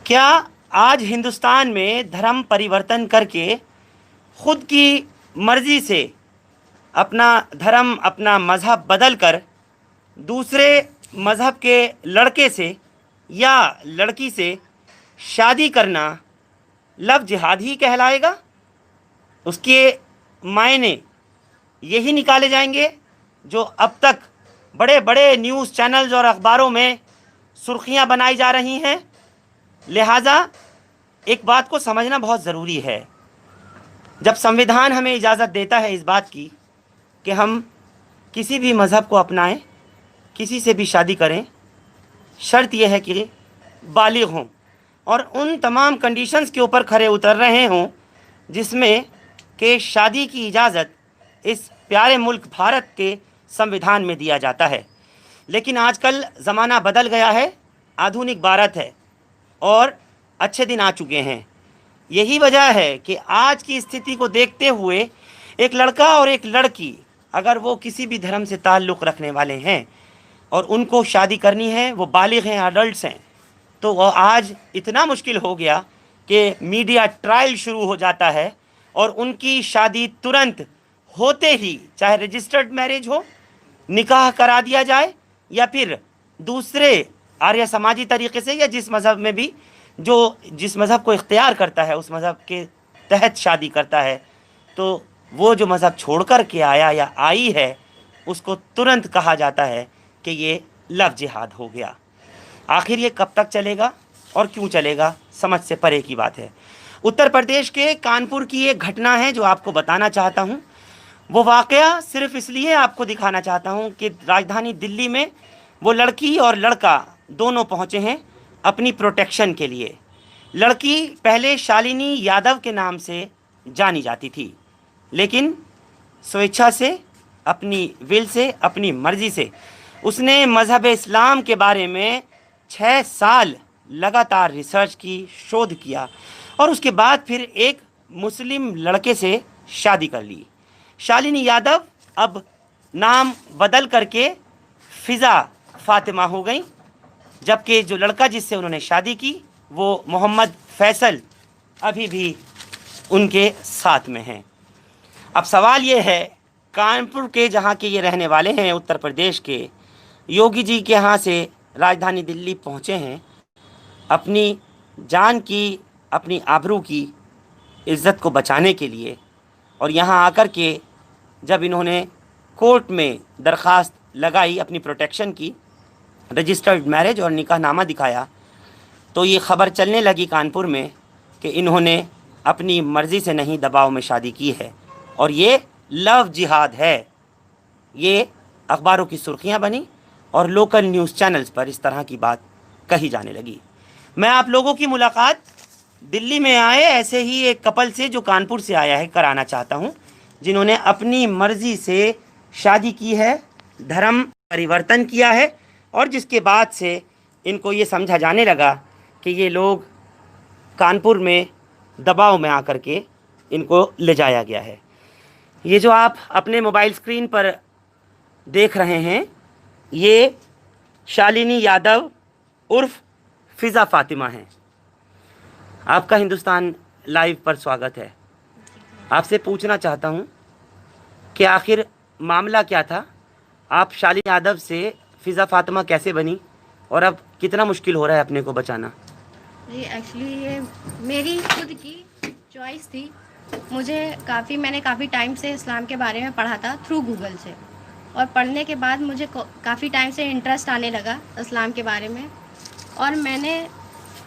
क्या आज हिंदुस्तान में धर्म परिवर्तन करके खुद की मर्जी से अपना धर्म अपना मज़हब बदल कर दूसरे मज़हब के लड़के से या लड़की से शादी करना लव जिहाद ही कहलाएगा? उसके मायने यही निकाले जाएंगे जो अब तक बड़े बड़े न्यूज़ चैनल्स और अखबारों में सुर्खियां बनाई जा रही हैं। लिहाजा एक बात को समझना बहुत ज़रूरी है। जब संविधान हमें इजाज़त देता है इस बात की कि हम किसी भी मज़हब को अपनाएं, किसी से भी शादी करें, शर्त यह है कि बालिग हों और उन तमाम कंडीशंस के ऊपर खरे उतर रहे हों जिसमें कि शादी की इजाज़त इस प्यारे मुल्क भारत के संविधान में दिया जाता है। लेकिन आजकल ज़माना बदल गया है, आधुनिक भारत है और अच्छे दिन आ चुके हैं। यही वजह है कि आज की स्थिति को देखते हुए एक लड़का और एक लड़की अगर वो किसी भी धर्म से ताल्लुक़ रखने वाले हैं और उनको शादी करनी है, वो बालिग हैं, अडल्ट्स हैं, तो वो आज इतना मुश्किल हो गया कि मीडिया ट्रायल शुरू हो जाता है और उनकी शादी तुरंत होते ही, चाहे रजिस्टर्ड मैरिज हो, निकाह करा दिया जाए या फिर दूसरे आर्य समाजी तरीके से या जिस मज़हब में भी जो जिस मज़हब को इख्तियार करता है उस मज़हब के तहत शादी करता है, तो वो जो मज़हब छोड़ कर के आया या आई है उसको तुरंत कहा जाता है कि ये लव जिहाद हो गया। आखिर ये कब तक चलेगा और क्यों चलेगा, समझ से परे की बात है। उत्तर प्रदेश के कानपुर की एक घटना है जो आपको बताना चाहता हूँ। वो वाक़या सिर्फ़ इसलिए आपको दिखाना चाहता हूँ कि राजधानी दिल्ली में वो लड़की और लड़का दोनों पहुँचे हैं अपनी प्रोटेक्शन के लिए। लड़की पहले शालिनी यादव के नाम से जानी जाती थी, लेकिन स्वेच्छा से, अपनी विल से, अपनी मर्ज़ी से उसने मज़हब इस्लाम के बारे में 6 साल लगातार रिसर्च की, शोध किया और उसके बाद फिर एक मुस्लिम लड़के से शादी कर ली। शालिनी यादव अब नाम बदल करके फ़िज़ा फ़ातिमा हो गई, जबकि जो लड़का जिससे उन्होंने शादी की वो मोहम्मद फैसल अभी भी उनके साथ में हैं। अब सवाल ये है, कानपुर के जहाँ के ये रहने वाले हैं, उत्तर प्रदेश के, योगी जी के यहाँ से राजधानी दिल्ली पहुँचे हैं अपनी जान की, अपनी आबरू की इज़्ज़त को बचाने के लिए, और यहाँ आकर के जब इन्होंने कोर्ट में दरख्वास्त लगाई अपनी प्रोटेक्शन की, रजिस्टर्ड मैरिज और निकाहनामा दिखाया, तो ये ख़बर चलने लगी कानपुर में कि इन्होंने अपनी मर्ज़ी से नहीं, दबाव में शादी की है और ये लव जिहाद है। ये अखबारों की सुर्खियां बनी और लोकल न्यूज़ चैनल्स पर इस तरह की बात कही जाने लगी। मैं आप लोगों की मुलाकात दिल्ली में आए ऐसे ही एक कपल से जो कानपुर से आया है कराना चाहता हूं, जिन्होंने अपनी मर्ज़ी से शादी की है, धर्म परिवर्तन किया है और जिसके बाद से इनको ये समझा जाने लगा कि ये लोग कानपुर में दबाव में आकर के इनको ले जाया गया है। ये जो आप अपने मोबाइल स्क्रीन पर देख रहे हैं, ये शालिनी यादव उर्फ फ़िज़ा फ़ातिमा हैं। आपका हिंदुस्तान लाइव पर स्वागत है। आपसे पूछना चाहता हूं कि आखिर मामला क्या था, आप शालिनी यादव से फ़िज़ा फ़ातिमा कैसे बनी और अब कितना मुश्किल हो रहा है अपने को बचाना? जी एक्चुअली ये मेरी खुद की चॉइस थी। मैंने काफ़ी टाइम से इस्लाम के बारे में पढ़ा था थ्रू गूगल से, और पढ़ने के बाद मुझे काफ़ी टाइम से इंटरेस्ट आने लगा इस्लाम के बारे में, और मैंने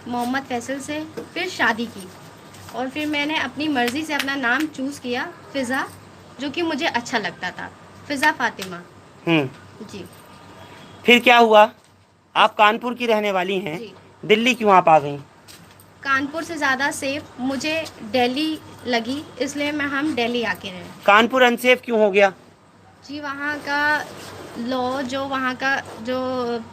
मोहम्मद फैसल से फिर शादी की और फिर मैंने अपनी मर्ज़ी से अपना नाम चूज़ किया फ़िज़ा, जो कि मुझे अच्छा लगता था, फ़िज़ा फ़ातिमा। जी। फिर क्या हुआ? आप कानपुर की रहने वाली हैं, दिल्ली क्यों आप आ गई? कानपुर से ज़्यादा सेफ मुझे दिल्ली लगी, इसलिए हम दिल्ली आके रहे। कानपुर अनसेफ क्यों हो गया? जी वहाँ का लॉ, जो वहाँ का जो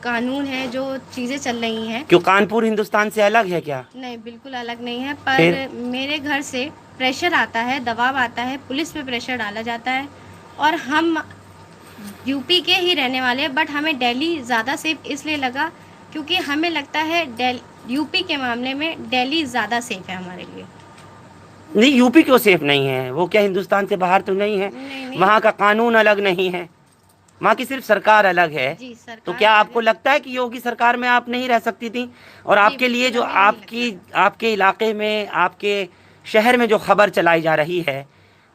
कानून है, जो चीज़ें चल रही हैं। क्यों कानपुर हिंदुस्तान से अलग है क्या? नहीं, बिल्कुल अलग नहीं है, पर मेरे घर से प्रेशर आता है, दबाव आता है, पुलिस पे प्रेशर डाला जाता है, और हम यूपी के ही रहने वाले हैं, बट हमें दिल्ली ज़्यादा सेफ इसलिए लगा क्योंकि हमें लगता है यूपी के मामले में दिल्ली ज़्यादा सेफ है हमारे लिए। नहीं, यूपी क्यों सेफ नहीं है? वो क्या हिंदुस्तान से बाहर तो नहीं है? नहीं वहाँ का कानून अलग नहीं है, वहाँ की सिर्फ सरकार अलग है। जी, तो सरकार क्या अलग आपको है। लगता है कि योगी सरकार में आप नहीं रह सकती थी? और जी, आपके लिए बिल्कुल जो हमें नहीं आपकी लगता। आपके इलाके में, आपके शहर में जो खबर चलाई जा रही है,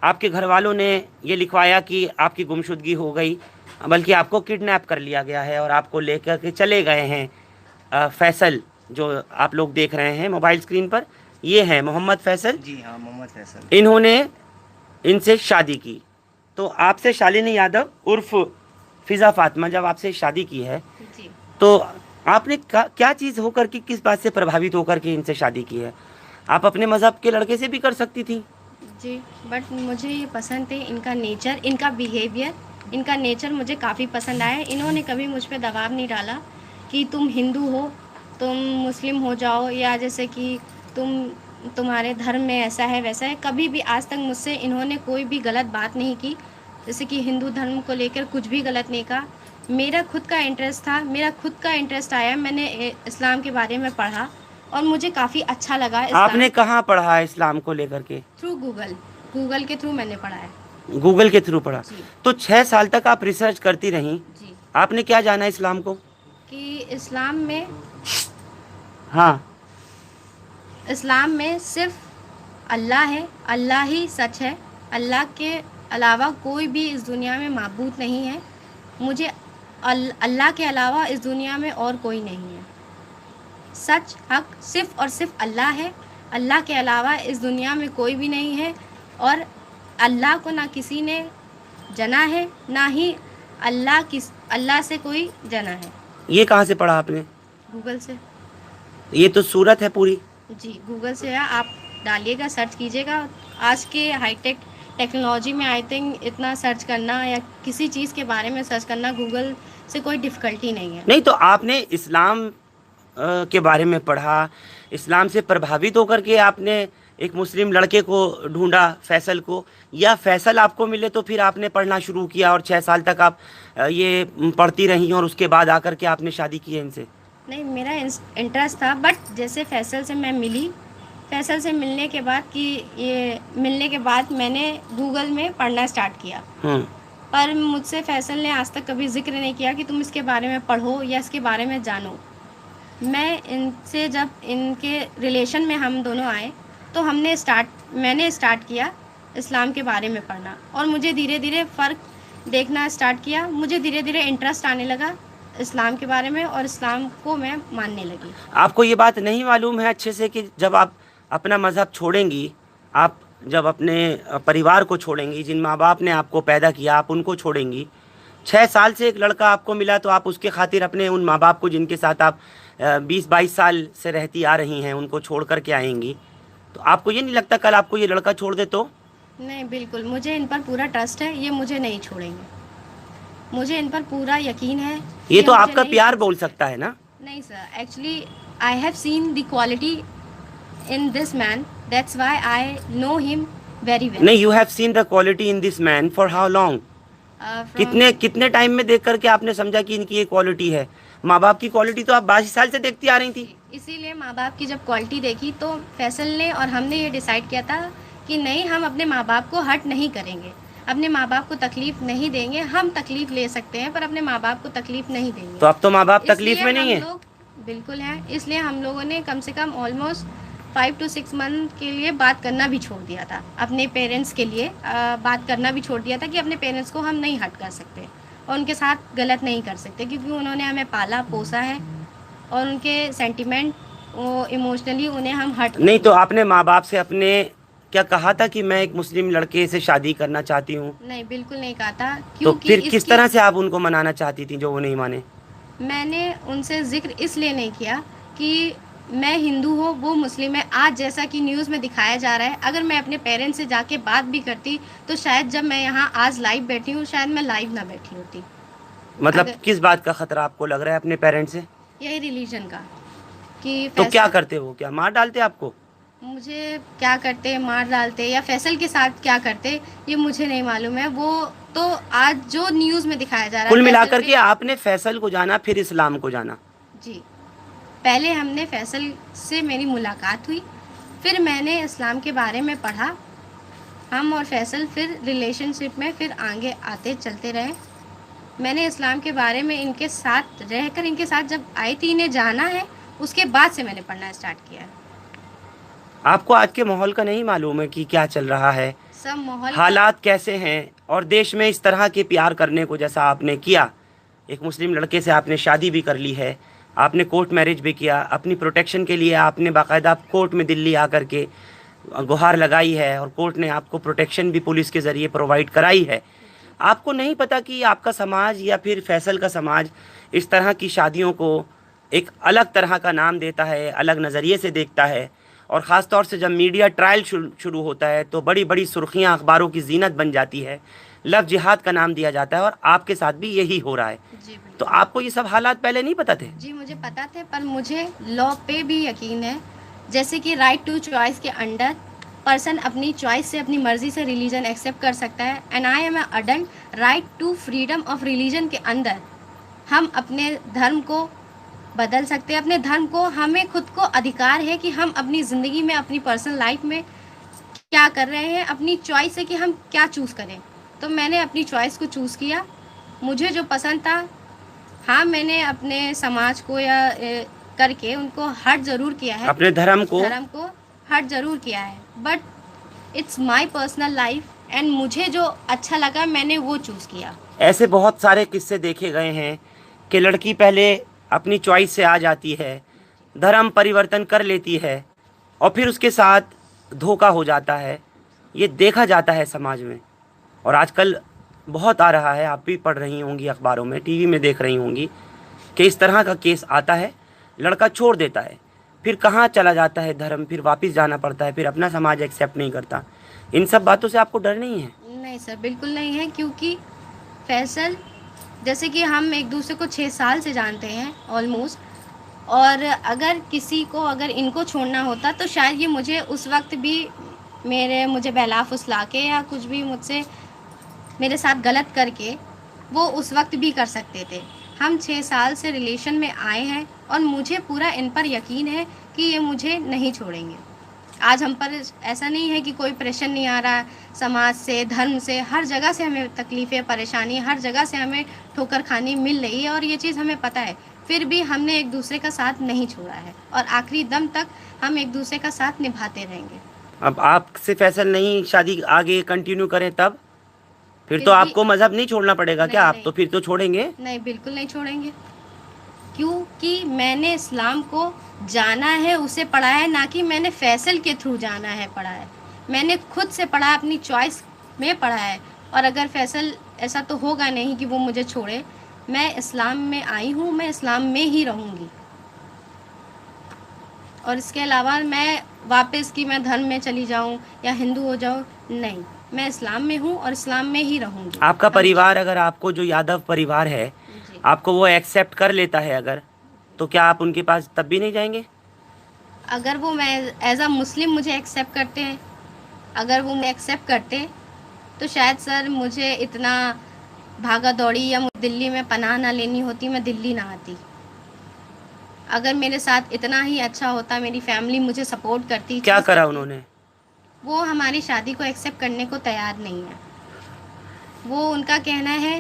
आपके घर वालों ने ये लिखवाया कि आपकी गुमशुदगी हो गई, बल्कि आपको किडनैप कर लिया गया है और आपको लेकर के चले गए हैं फैसल, जो आप लोग देख रहे हैं मोबाइल स्क्रीन पर, ये हैं मोहम्मद फैसल। जी हाँ, मोहम्मद फैसल। इन्होंने इनसे शादी की। तो आपसे शालिनी यादव उर्फ फिज़ा फातिमा जब आपसे शादी की है, जी तो आपने क्या चीज़ होकर के, किस बात से प्रभावित होकर के इनसे शादी की है? आप अपने मज़हब के लड़के से भी कर सकती थी। जी, बट मुझे ये पसंद थे, इनका नेचर, इनका बिहेवियर, इनका नेचर मुझे काफ़ी पसंद आया। इन्होंने कभी मुझ पे दबाव नहीं डाला कि तुम हिंदू हो, तुम मुस्लिम हो जाओ, या जैसे कि तुम्हारे धर्म में ऐसा है वैसा है। कभी भी आज तक मुझसे इन्होंने कोई भी गलत बात नहीं की, जैसे कि हिंदू धर्म को लेकर कुछ भी गलत नहीं कहा। मेरा खुद का इंटरेस्ट था, मेरा खुद का इंटरेस्ट आया, मैंने इस्लाम के बारे में पढ़ा और मुझे काफ़ी अच्छा लगा। आपने कहाँ पढ़ा है इस्लाम को लेकर के? थ्रू गूगल के थ्रू मैंने पढ़ा है। गूगल के थ्रू पढ़ा। जी तो 6 साल तक आप रिसर्च करती रहीं। जी, आपने क्या जाना इस्लाम को? कि हाँ। इस्लाम में सिर्फ अल्लाह है, अल्लाह ही सच है, अल्लाह के अलावा कोई भी इस दुनिया में माबूद नहीं है। मुझे अल्लाह के अलावा इस दुनिया में और कोई नहीं है। सच हक सिर्फ और सिर्फ अल्लाह है, अल्लाह के अलावा इस दुनिया में कोई भी नहीं है। और अल्लाह को ना किसी ने जना है, ना ही अल्लाह से कोई जना है। ये कहाँ से पढ़ा आपने? गूगल से। ये तो सूरत है पूरी। जी, गूगल से है, आप डालिएगा, सर्च कीजिएगा। आज के हाईटेक टेक्नोलॉजी में आई थिंक इतना सर्च करना या किसी चीज़ के बारे में सर्च करना गूगल से कोई डिफ़िकल्टी नहीं है। नहीं, तो आपने इस्लाम के बारे में पढ़ा, इस्लाम से प्रभावित होकर के आपने एक मुस्लिम लड़के को ढूंढा, फैसल को, या फैसल आपको मिले तो फिर आपने पढ़ना शुरू किया और 6 साल तक आप ये पढ़ती रही और उसके बाद आकर के आपने शादी की है इनसे? नहीं, मेरा इंटरेस्ट था, बट जैसे फैसल से मैं मिली, फैसल से मिलने के बाद मैंने गूगल में पढ़ना स्टार्ट किया। पर मुझसे फैसल ने आज तक कभी जिक्र नहीं किया कि तुम इसके बारे में पढ़ो या इसके बारे में जानो। मैं इनसे जब इनके रिलेशन में हम दोनों आए तो मैंने स्टार्ट किया इस्लाम के बारे में पढ़ना, और मुझे धीरे धीरे फ़र्क देखना स्टार्ट किया। मुझे धीरे धीरे इंटरेस्ट आने लगा इस्लाम के बारे में और इस्लाम को मैं मानने लगी। आपको ये बात नहीं मालूम है अच्छे से कि जब आप अपना मज़हब छोड़ेंगी, आप जब अपने परिवार को छोड़ेंगी, जिन माँ बाप ने आपको पैदा किया, आप उनको छोड़ेंगी, 6 साल से एक लड़का आपको मिला तो आप उसके खातिर अपने उन माँ बाप को, जिनके साथ आप 20-22 साल से रहती आ रही हैं, उनको छोड़ कर के आएंगी, तो आपको ये नहीं लगता कल आपको ये लड़का छोड़ दे तो? नहीं, बिल्कुल, मुझे इन पर पूरा ट्रस्ट है, ये मुझे नहीं छोड़ेंगे, मुझे इन पर पूरा यकीन है। ये तो आपका प्यार बोल सकता है ना? नहीं sir, actually I have seen the quality in this man, that's why I know him very well. नहीं, you have seen the quality in this man for how long? कितने टाइम में देख करके आपने समझा कि इनकी ये क्वालिटी है? माँ बाप की क्वालिटी तो आप 22 साल से देखती आ रही थी। इसीलिए माँ बाप की जब क्वालिटी देखी तो फैसल ने और हमने ये डिसाइड किया था कि नहीं, हम अपने माँ बाप को हर्ट नहीं करेंगे, अपने माँ बाप को तकलीफ़ नहीं देंगे। हम तकलीफ़ ले सकते हैं पर अपने माँ बाप को तकलीफ़ नहीं देंगे। तो अब तो माँ बाप तकलीफ में नहीं है? बिल्कुल है, इसलिए हम लोगों ने कम से कम ऑलमोस्ट 5 to 6 मंथ के लिए बात करना भी छोड़ दिया था। अपने पेरेंट्स के लिए बात करना भी छोड़ दिया था कि अपने पेरेंट्स को हम नहीं हर्ट कर सकते और उनके साथ गलत नहीं कर सकते, क्योंकि उन्होंने हमें पाला पोसा है और उनके सेंटिमेंट, वो इमोशनली उन्हें हम हर्ट नहीं। तो आपने माँ बाप से अपने क्या कहा था कि मैं एक मुस्लिम लड़के से शादी करना चाहती हूँ? नहीं, बिल्कुल नहीं कहा था। तो फिर किस तरह से आप उनको मनाना चाहती थी जो वो नहीं माने? मैंने उनसे जिक्र इसलिए नहीं किया कि मैं हिंदू हूँ, वो मुस्लिम है। आज जैसा कि न्यूज़ में दिखाया जा रहा है, अगर मैं अपने पेरेंट्स से जाके बात भी करती तो शायद जब मैं यहाँ आज लाइव बैठी हूँ, शायद मैं लाइव ना बैठी होती। मतलब किस बात का खतरा आपको लग रहा है अपने पेरेंट्स से? यही रिलीजन का कि तो क्या करते वो, क्या मार डालते आपको? मुझे क्या करते, मार डालते या फैसल के साथ क्या करते, ये मुझे नहीं मालूम है। वो तो आज जो न्यूज़ में दिखाया जा रहा है, कुल मिलाकर के आपने फैसल को जाना फिर इस्लाम को जाना। जी, पहले हमने फैसल से मेरी मुलाकात हुई, फिर मैंने इस्लाम के बारे में पढ़ा। हम और फैसल फिर रिलेशनशिप में फिर आगे आते चलते रहे। मैंने इस्लाम के बारे में इनके साथ रहकर, इनके साथ जब आई थी, इन्हें जाना है, उसके बाद से मैंने पढ़ना स्टार्ट किया। आपको आज के माहौल का नहीं मालूम है कि क्या चल रहा है, सब माहौल हालात कैसे हैं? और देश में इस तरह के प्यार करने को जैसा आपने किया, एक मुस्लिम लड़के से आपने शादी भी कर ली है, आपने कोर्ट मैरिज भी किया, अपनी प्रोटेक्शन के लिए आपने बाकायदा कोर्ट में दिल्ली आकर के गुहार लगाई है और कोर्ट ने आपको प्रोटेक्शन भी पुलिस के ज़रिए प्रोवाइड कराई है। आपको नहीं पता कि आपका समाज या फिर फैसल का समाज इस तरह की शादियों को एक अलग तरह का नाम देता है, अलग नज़रिए से देखता है। और ख़ास तौर से जब मीडिया ट्रायल शुरू होता है तो बड़ी बड़ी सुर्खियां अखबारों की जीनत बन जाती है, लव जिहाद का नाम दिया जाता है, और आपके साथ भी यही हो रहा है। जी बिल्कुल। तो आपको ये सब हालात पहले नहीं पता थे? जी मुझे पता थे, पर मुझे लॉ पे भी यकीन है। जैसे कि राइट टू चॉइस के अंडर पर्सन अपनी चॉइस से, अपनी मर्जी से रिलीजन एक्सेप्ट कर सकता है। And I am adult right to freedom of religion के अंदर हम अपने धर्म को बदल सकते हैं। अपने धर्म को, हमें खुद को अधिकार है कि हम अपनी ज़िंदगी में, अपनी पर्सनल लाइफ में क्या कर रहे हैं। अपनी चॉइस है कि हम क्या चूज़ करें। तो मैंने अपनी चॉइस को चूज़ किया, मुझे जो पसंद था। हाँ, मैंने अपने समाज को या करके उनको हर्ट ज़रूर किया है, अपने धर्म को हर्ट ज़रूर किया है, but it's my personal life and मुझे जो अच्छा लगा मैंने वो चूज़ किया। ऐसे बहुत सारे किस्से देखे गए हैं कि लड़की पहले अपनी चॉइस से आ जाती है, धर्म परिवर्तन कर लेती है और फिर उसके साथ धोखा हो जाता है। ये देखा जाता है समाज में, और आजकल बहुत आ रहा है। आप भी पढ़ रही होंगी अखबारों में, टीवी में देख रही होंगी कि इस तरह का केस आता है। लड़का छोड़ देता है, फिर कहाँ चला जाता है धर्म, फिर वापस जाना पड़ता है, फिर अपना समाज एक्सेप्ट नहीं करता। इन सब बातों से आपको डर नहीं है? नहीं सर, बिल्कुल नहीं है, क्योंकि फैसल जैसे कि हम एक दूसरे को 6 साल से जानते हैं ऑलमोस्ट, और अगर किसी को, अगर इनको छोड़ना होता तो शायद ये मुझे उस वक्त भी मुझे बहला फुसला के या कुछ भी मुझसे मेरे साथ गलत करके वो उस वक्त भी कर सकते थे। हम 6 साल से रिलेशन में आए हैं और मुझे पूरा इन पर यकीन है कि ये मुझे नहीं छोड़ेंगे। आज हम पर ऐसा नहीं है कि कोई प्रेशर नहीं आ रहा है समाज से, धर्म से, हर जगह से हमें तकलीफ़ें, परेशानी, हर जगह से हमें ठोकर खानी मिल रही है और ये चीज़ हमें पता है। फिर भी हमने एक दूसरे का साथ नहीं छोड़ा है और आखिरी दम तक हम एक दूसरे का साथ निभाते रहेंगे। अब आपसे फैसल नहीं शादी आगे कंटिन्यू करें तब फिर तो आपको मजहब नहीं छोड़ना पड़ेगा क्या? आप तो फिर तो छोड़ेंगे? नहीं, बिल्कुल नहीं छोड़ेंगे, क्योंकि मैंने इस्लाम को जाना है, उसे पढ़ा है, ना कि मैंने फैसल के थ्रू जाना है, पढ़ा है। मैंने खुद से पढ़ा, अपनी चॉइस में पढ़ा है। और अगर फैसल, ऐसा तो होगा नहीं कि वो मुझे छोड़े। मैं इस्लाम में आई हूँ, मैं इस्लाम में ही रहूँगी, और इसके अलावा मैं वापस कि मैं धर्म में चली जाऊँ या हिंदू हो जाऊँ, नहीं, मैं इस्लाम में हूँ और इस्लाम में ही रहूँगी। आपका परिवार, अगर आपको जो यादव परिवार है आपको वो एक्सेप्ट कर लेता है अगर, तो क्या आप उनके पास तब भी नहीं जाएंगे? अगर वो मैं एज अ मुस्लिम मुझे एक्सेप्ट करते हैं, अगर वो मुझे एक्सेप्ट करते तो शायद सर मुझे इतना भागा दौड़ी या दिल्ली में पनाह ना लेनी होती, मैं दिल्ली ना आती। अगर मेरे साथ इतना ही अच्छा होता, मेरी फैमिली मुझे सपोर्ट करती। क्या करा उन्होंने? वो हमारी शादी को एक्सेप्ट करने को तैयार नहीं है। वो, उनका कहना है,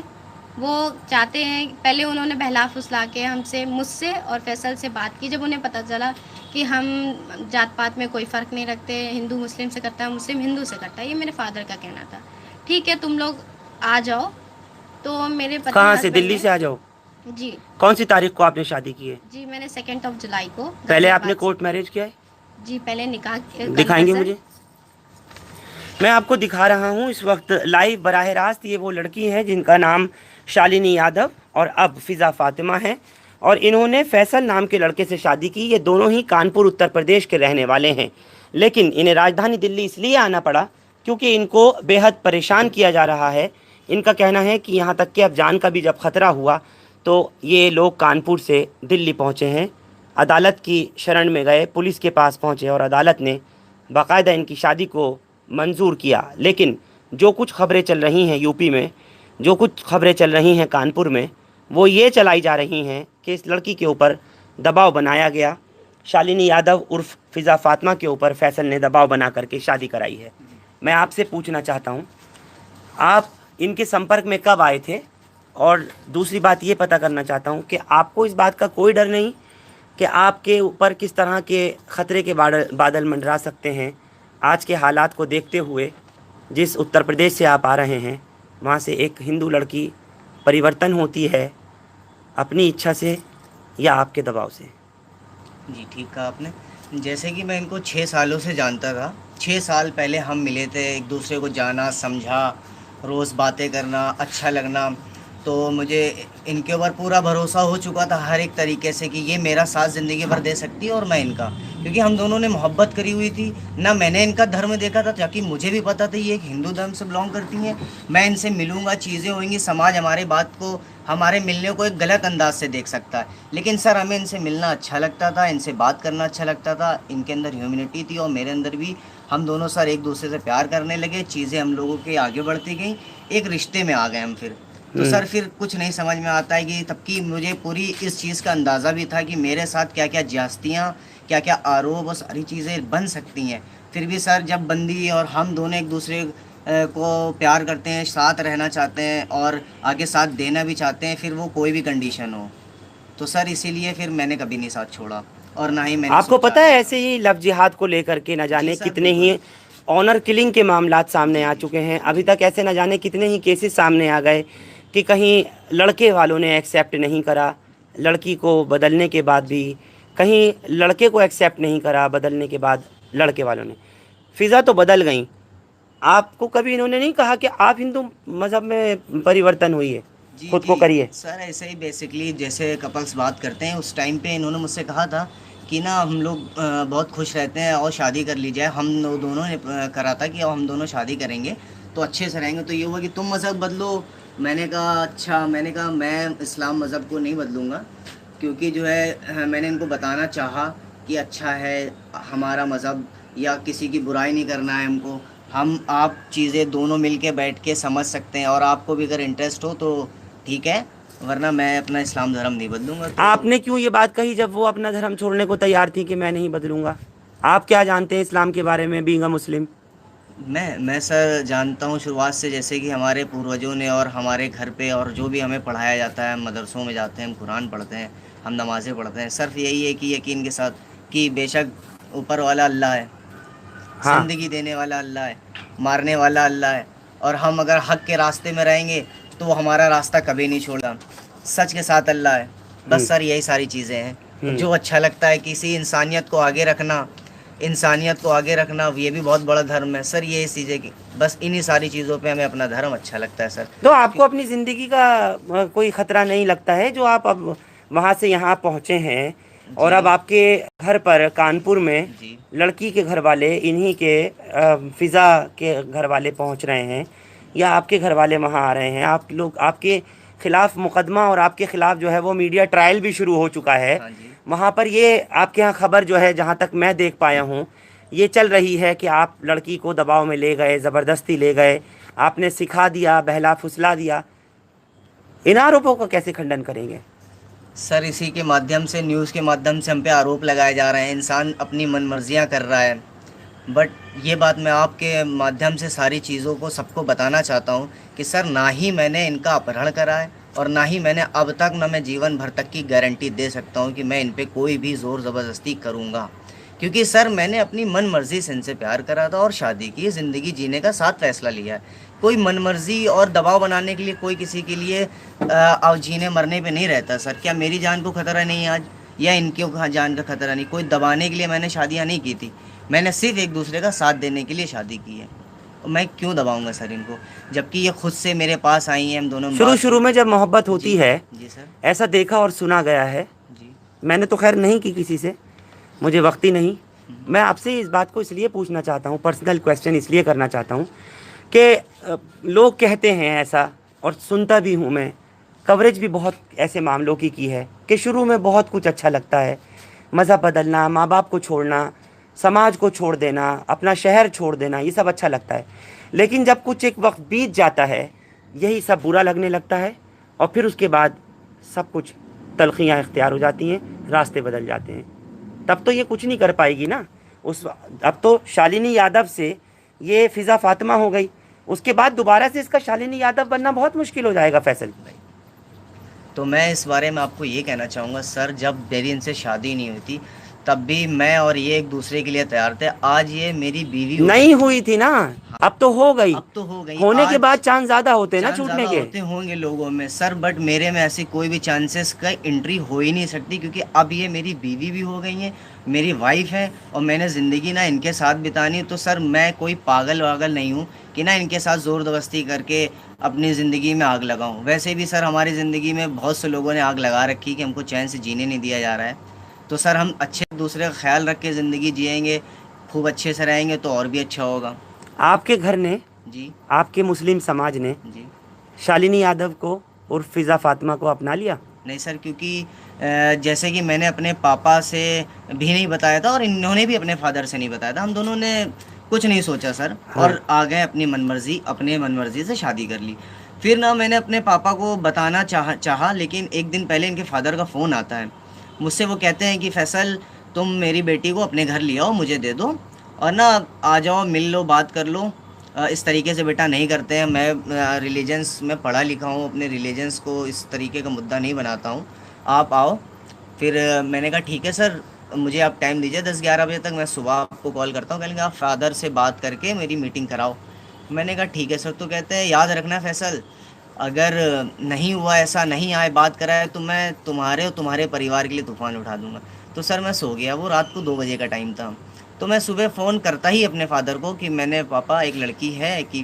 वो चाहते हैं, पहले उन्होंने बहला फुसला के हमसे, मुझसे और फैसल से बात की। जब उन्हें पता चला कि हम जात पात में कोई फ़र्क नहीं रखते, हिंदू मुस्लिम से करता है, मुस्लिम हिंदू से करता है, ये मेरे फादर का कहना था। ठीक है, तुम लोग आ जाओ। तो मेरे पति, कहाँ से? दिल्ली से आ जाओ? जी। कौन सी तारीख को आपने शादी की है? जी, मैंने 2 जुलाई को। पहले आपने कोर्ट मैरिज किया है? जी, पहले निकाह। दिखाएंगे मुझे? मैं आपको दिखा रहा हूँ इस वक्त लाइव बराह रास्त। ये वो लड़की है जिनका नाम शालिनी यादव और अब फिज़ा फातिमा है, और इन्होंने फैसल नाम के लड़के से शादी की। ये दोनों ही कानपुर उत्तर प्रदेश के रहने वाले हैं, लेकिन इन्हें राजधानी दिल्ली इसलिए आना पड़ा क्योंकि इनको बेहद परेशान किया जा रहा है। इनका कहना है कि यहाँ तक कि अब जान का भी जब ख़तरा हुआ तो ये लोग कानपुर से दिल्ली पहुँचे हैं, अदालत की शरण में गए, पुलिस के पास पहुँचे और अदालत ने बाकायदा इनकी शादी को मंजूर किया। लेकिन जो कुछ खबरें चल रही हैं यूपी में, जो कुछ खबरें चल रही हैं कानपुर में, वो ये चलाई जा रही हैं कि इस लड़की के ऊपर दबाव बनाया गया। शालिनी यादव उर्फ फ़िज़ा फ़ातिमा के ऊपर फैसल ने दबाव बना करके शादी कराई है। मैं आपसे पूछना चाहता हूँ, आप इनके संपर्क में कब आए थे? और दूसरी बात ये पता करना चाहता हूँ कि आपको इस बात का कोई डर नहीं कि आपके ऊपर किस तरह के ख़तरे के बादल मंडरा सकते हैं आज के हालात को देखते हुए? जिस उत्तर प्रदेश से आप आ रहे हैं, वहाँ से एक हिंदू लड़की परिवर्तन होती है अपनी इच्छा से या आपके दबाव से? जी, ठीक कहा आपने। जैसे कि मैं इनको 6 सालों से जानता था। 6 साल पहले हम मिले थे, एक दूसरे को जाना, समझा, रोज़ बातें करना, अच्छा लगना। तो मुझे इनके ऊपर पूरा भरोसा हो चुका था हर एक तरीके से कि ये मेरा साथ ज़िंदगी भर दे सकती है और मैं इनका, क्योंकि हम दोनों ने मोहब्बत करी हुई थी ना। मैंने इनका धर्म देखा था, ताकि मुझे भी पता था ये एक हिंदू धर्म से बिलोंग करती हैं। मैं इनसे मिलूँगा, चीज़ें होंगी, समाज हमारे बात को, हमारे मिलने को एक गलत अंदाज से देख सकता है। लेकिन सर, हमें इनसे मिलना अच्छा लगता था, इनसे बात करना अच्छा लगता था। इनके अंदर ह्यूमैनिटी थी और मेरे अंदर भी। हम दोनों सर एक दूसरे से प्यार करने लगे, चीज़ें हम लोगों की आगे बढ़ती गई, एक रिश्ते में आ गए हम फिर। तो सर फिर कुछ नहीं समझ में आता है कि तब की मुझे पूरी इस चीज़ का अंदाज़ा भी था कि मेरे साथ क्या क्या ज्यादतियाँ, क्या क्या आरोप और सारी चीज़ें बन सकती हैं। फिर भी सर जब बंदी और हम दोनों एक दूसरे को प्यार करते हैं, साथ रहना चाहते हैं और आगे साथ देना भी चाहते हैं, फिर वो कोई भी कंडीशन हो, तो सर इसीलिए फिर मैंने कभी नहीं साथ छोड़ा और ना ही मैंने आपको सोचा। पता है ऐसे ही लव जिहाद को लेकर के न जाने जी सर, कितने ही ऑनर किलिंग के मामलात सामने आ चुके हैं। अभी तक ऐसे न जाने कितने ही केसेस सामने आ गए कि कहीं लड़के वालों ने एक्सेप्ट नहीं करा लड़की को बदलने के बाद भी, कहीं लड़के को एक्सेप्ट नहीं करा बदलने के बाद लड़के वालों ने। फ़िज़ा तो बदल गई, आपको कभी इन्होंने नहीं कहा कि आप हिंदू मज़हब में परिवर्तन हुई है, जी खुद को जी करिए? सर, ऐसे ही बेसिकली जैसे कपल्स बात करते हैं, उस टाइम पे इन्होंने मुझसे कहा था कि ना हम लोग बहुत खुश रहते हैं और शादी कर ली जाए। हम दोनों ने करा था कि अब हम दोनों शादी करेंगे तो अच्छे से रहेंगे। तो ये हुआ कि तुम मज़हब बदलो। मैंने कहा अच्छा। मैंने कहा मैं इस्लाम मज़हब को नहीं बदलूँगा, क्योंकि जो है मैंने इनको बताना चाहा कि अच्छा है हमारा मज़हब, या किसी की बुराई नहीं करना है हमको। हम आप चीज़ें दोनों मिल के बैठ के समझ सकते हैं और आपको भी अगर इंटरेस्ट हो तो ठीक है, वरना मैं अपना इस्लाम धर्म नहीं बदलूँगा। तो आपने क्यों ये बात कही जब वो अपना धर्म छोड़ने को तैयार थी कि मैं नहीं बदलूंगा? आप क्या जानते हैं इस्लाम के बारे में, बीइंग अ मुस्लिम? मैं सर जानता हूँ शुरुआत से, जैसे कि हमारे पूर्वजों ने और हमारे घर पे और जो भी हमें पढ़ाया जाता है, हम मदरसों में जाते हैं, हम कुरान पढ़ते हैं, हम नमाज़ें पढ़ते हैं। सिर्फ यही है कि यकीन के साथ कि बेशक ऊपर वाला अल्लाह है, हाँ। ज़िंदगी देने वाला अल्लाह है, मारने वाला अल्लाह है, और हम अगर हक़ के रास्ते में रहेंगे तो वो हमारा रास्ता कभी नहीं छोड़ा। सच के साथ अल्लाह है। बस सर यही सारी चीज़ें हैं जो अच्छा लगता है। किसी इंसानियत को आगे रखना, इंसानियत को आगे रखना, ये भी बहुत बड़ा धर्म है सर। ये चीज़ें की बस इन्हीं सारी चीज़ों पे हमें अपना धर्म अच्छा लगता है सर। तो आपको अपनी ज़िंदगी का कोई ख़तरा नहीं लगता है जो आप अब वहाँ से यहाँ पहुँचे हैं और अब आपके घर पर कानपुर में जी लड़की के घर वाले, इन्हीं के फ़िज़ा के घर वाले पहुँच रहे हैं या आपके घर वाले वहाँ आ रहे हैं, आप लोग, आपके ख़िलाफ़ मुकदमा और आपके ख़िलाफ़ जो है वो मीडिया ट्रायल भी शुरू हो चुका है हाँ जी वहाँ पर? ये आपके यहाँ खबर जो है, जहाँ तक मैं देख पाया हूँ, ये चल रही है कि आप लड़की को दबाव में ले गए, ज़बरदस्ती ले गए, आपने सिखा दिया, बहला फुसला दिया। इन आरोपों का कैसे खंडन करेंगे? सर, इसी के माध्यम से, न्यूज़ के माध्यम से हम पे आरोप लगाए जा रहे हैं। इंसान अपनी मनमर्जियाँ कर रहा है। बट ये बात मैं आपके माध्यम से सारी चीज़ों को सबको बताना चाहता हूँ कि सर, ना ही मैंने इनका अपहरण करा है और ना ही मैंने अब तक, ना मैं जीवन भर तक की गारंटी दे सकता हूँ कि मैं इन पे कोई भी ज़ोर ज़बरदस्ती करूँगा। क्योंकि सर मैंने अपनी मन मर्ज़ी से इनसे प्यार करा था और शादी की, ज़िंदगी जीने का साथ फ़ैसला लिया है। कोई मन मर्ज़ी और दबाव बनाने के लिए कोई किसी के लिए अब जीने मरने पे नहीं रहता सर। क्या मेरी जान को ख़तरा नहीं है आज, या इनकी जान का ख़तरा नहीं? कोई दबाने के लिए मैंने शादियाँ नहीं की थी। मैंने सिर्फ एक दूसरे का साथ देने के लिए शादी की है। मैं क्यों दबाऊंगा सर इनको, जबकि ये खुद से मेरे पास आई हैं। हम दोनों शुरू में जब मोहब्बत होती है, जी सर। ऐसा देखा और सुना गया है, जी मैंने तो खैर नहीं की किसी से, मुझे वक्त ही नहीं। मैं आपसे इस बात को इसलिए पूछना चाहता हूँ, पर्सनल क्वेश्चन इसलिए करना चाहता हूँ कि लोग कहते हैं ऐसा, और सुनता भी हूँ मैं, कवरेज भी बहुत ऐसे मामलों की है कि शुरू में बहुत कुछ अच्छा लगता है, मज़हब बदलना, माँ बाप को छोड़ना, समाज को छोड़ देना, अपना शहर छोड़ देना, ये सब अच्छा लगता है। लेकिन जब कुछ एक वक्त बीत जाता है, यही सब बुरा लगने लगता है और फिर उसके बाद सब कुछ तलखियाँ इख्तियार हो जाती हैं, रास्ते बदल जाते हैं। तब तो ये कुछ नहीं कर पाएगी ना। उस अब तो शालिनी यादव से ये फिज़ा फातिमा हो गई, उसके बाद दोबारा से इसका शालिनी यादव बनना बहुत मुश्किल हो जाएगा फैसल। तो मैं इस बारे में आपको ये कहना चाहूँगा सर, जब मेरी इनसे शादी नहीं हुई थी तब भी मैं और ये एक दूसरे के लिए तैयार थे। आज ये मेरी बीवी नहीं हुई थी ना, अब तो हो गई। अब तो हो गई। होने के आज बाद चांस ज्यादा होते हैं ना चांस छूटने ज़्यादा के। होते होंगे लोगों में सर, बट मेरे में ऐसी कोई भी चांसेस का एंट्री हो ही नहीं सकती, क्योंकि अब ये मेरी बीवी भी हो गई हैं, मेरी वाइफ है, और मैंने ज़िंदगी ना इनके साथ बितानी है। तो सर मैं कोई पागल वागल नहीं हूँ कि ना इनके साथ ज़ोर ज़बरदस्ती करके अपनी ज़िंदगी में आग लगाऊँ। वैसे भी सर हमारी ज़िंदगी में बहुत से लोगों ने आग लगा रखी कि हमको चैन से जीने नहीं दिया जा रहा है। तो सर हम अच्छे दूसरे का ख्याल रख के ज़िंदगी जिएंगे, खूब अच्छे से रहेंगे तो और भी अच्छा होगा। आपके घर ने, जी आपके मुस्लिम समाज ने जी। शालिनी यादव को और फिज़ा फातिमा को अपना लिया? नहीं सर, क्योंकि जैसे कि मैंने अपने पापा से भी नहीं बताया था और इन्होंने भी अपने फादर से नहीं बताया था, हम दोनों ने कुछ नहीं सोचा सर। हाँ। और आ गए अपनी मनमर्जी से शादी कर ली। फिर ना मैंने अपने पापा को बताना चाहा, लेकिन एक दिन पहले इनके फादर का फ़ोन आता है मुझसे। वो कहते हैं कि फैसल तुम मेरी बेटी को अपने घर ले आओ, मुझे दे दो, और ना आ जाओ, मिल लो, बात कर लो। इस तरीके से बेटा नहीं करते हैं। मैं रिलीजन्स में पढ़ा लिखा हूँ, अपने रिलीजन्स को इस तरीके का मुद्दा नहीं बनाता हूँ, आप आओ। फिर मैंने कहा ठीक है सर, मुझे आप टाइम दीजिए 10-11 बजे तक, मैं सुबह आपको कॉल करता हूँ। कहेंगे आप फादर से बात करके मेरी मीटिंग कराओ। मैंने कहा ठीक है सर। तो कहते हैं याद रखना फैसल, अगर नहीं हुआ, ऐसा नहीं आए, बात कराए, तो मैं तुम्हारे और तुम्हारे परिवार के लिए तूफ़ान उठा दूँगा। तो सर मैं सो गया, वो रात को 2 बजे का टाइम था। तो मैं सुबह फ़ोन करता ही अपने फादर को कि मैंने पापा एक लड़की है कि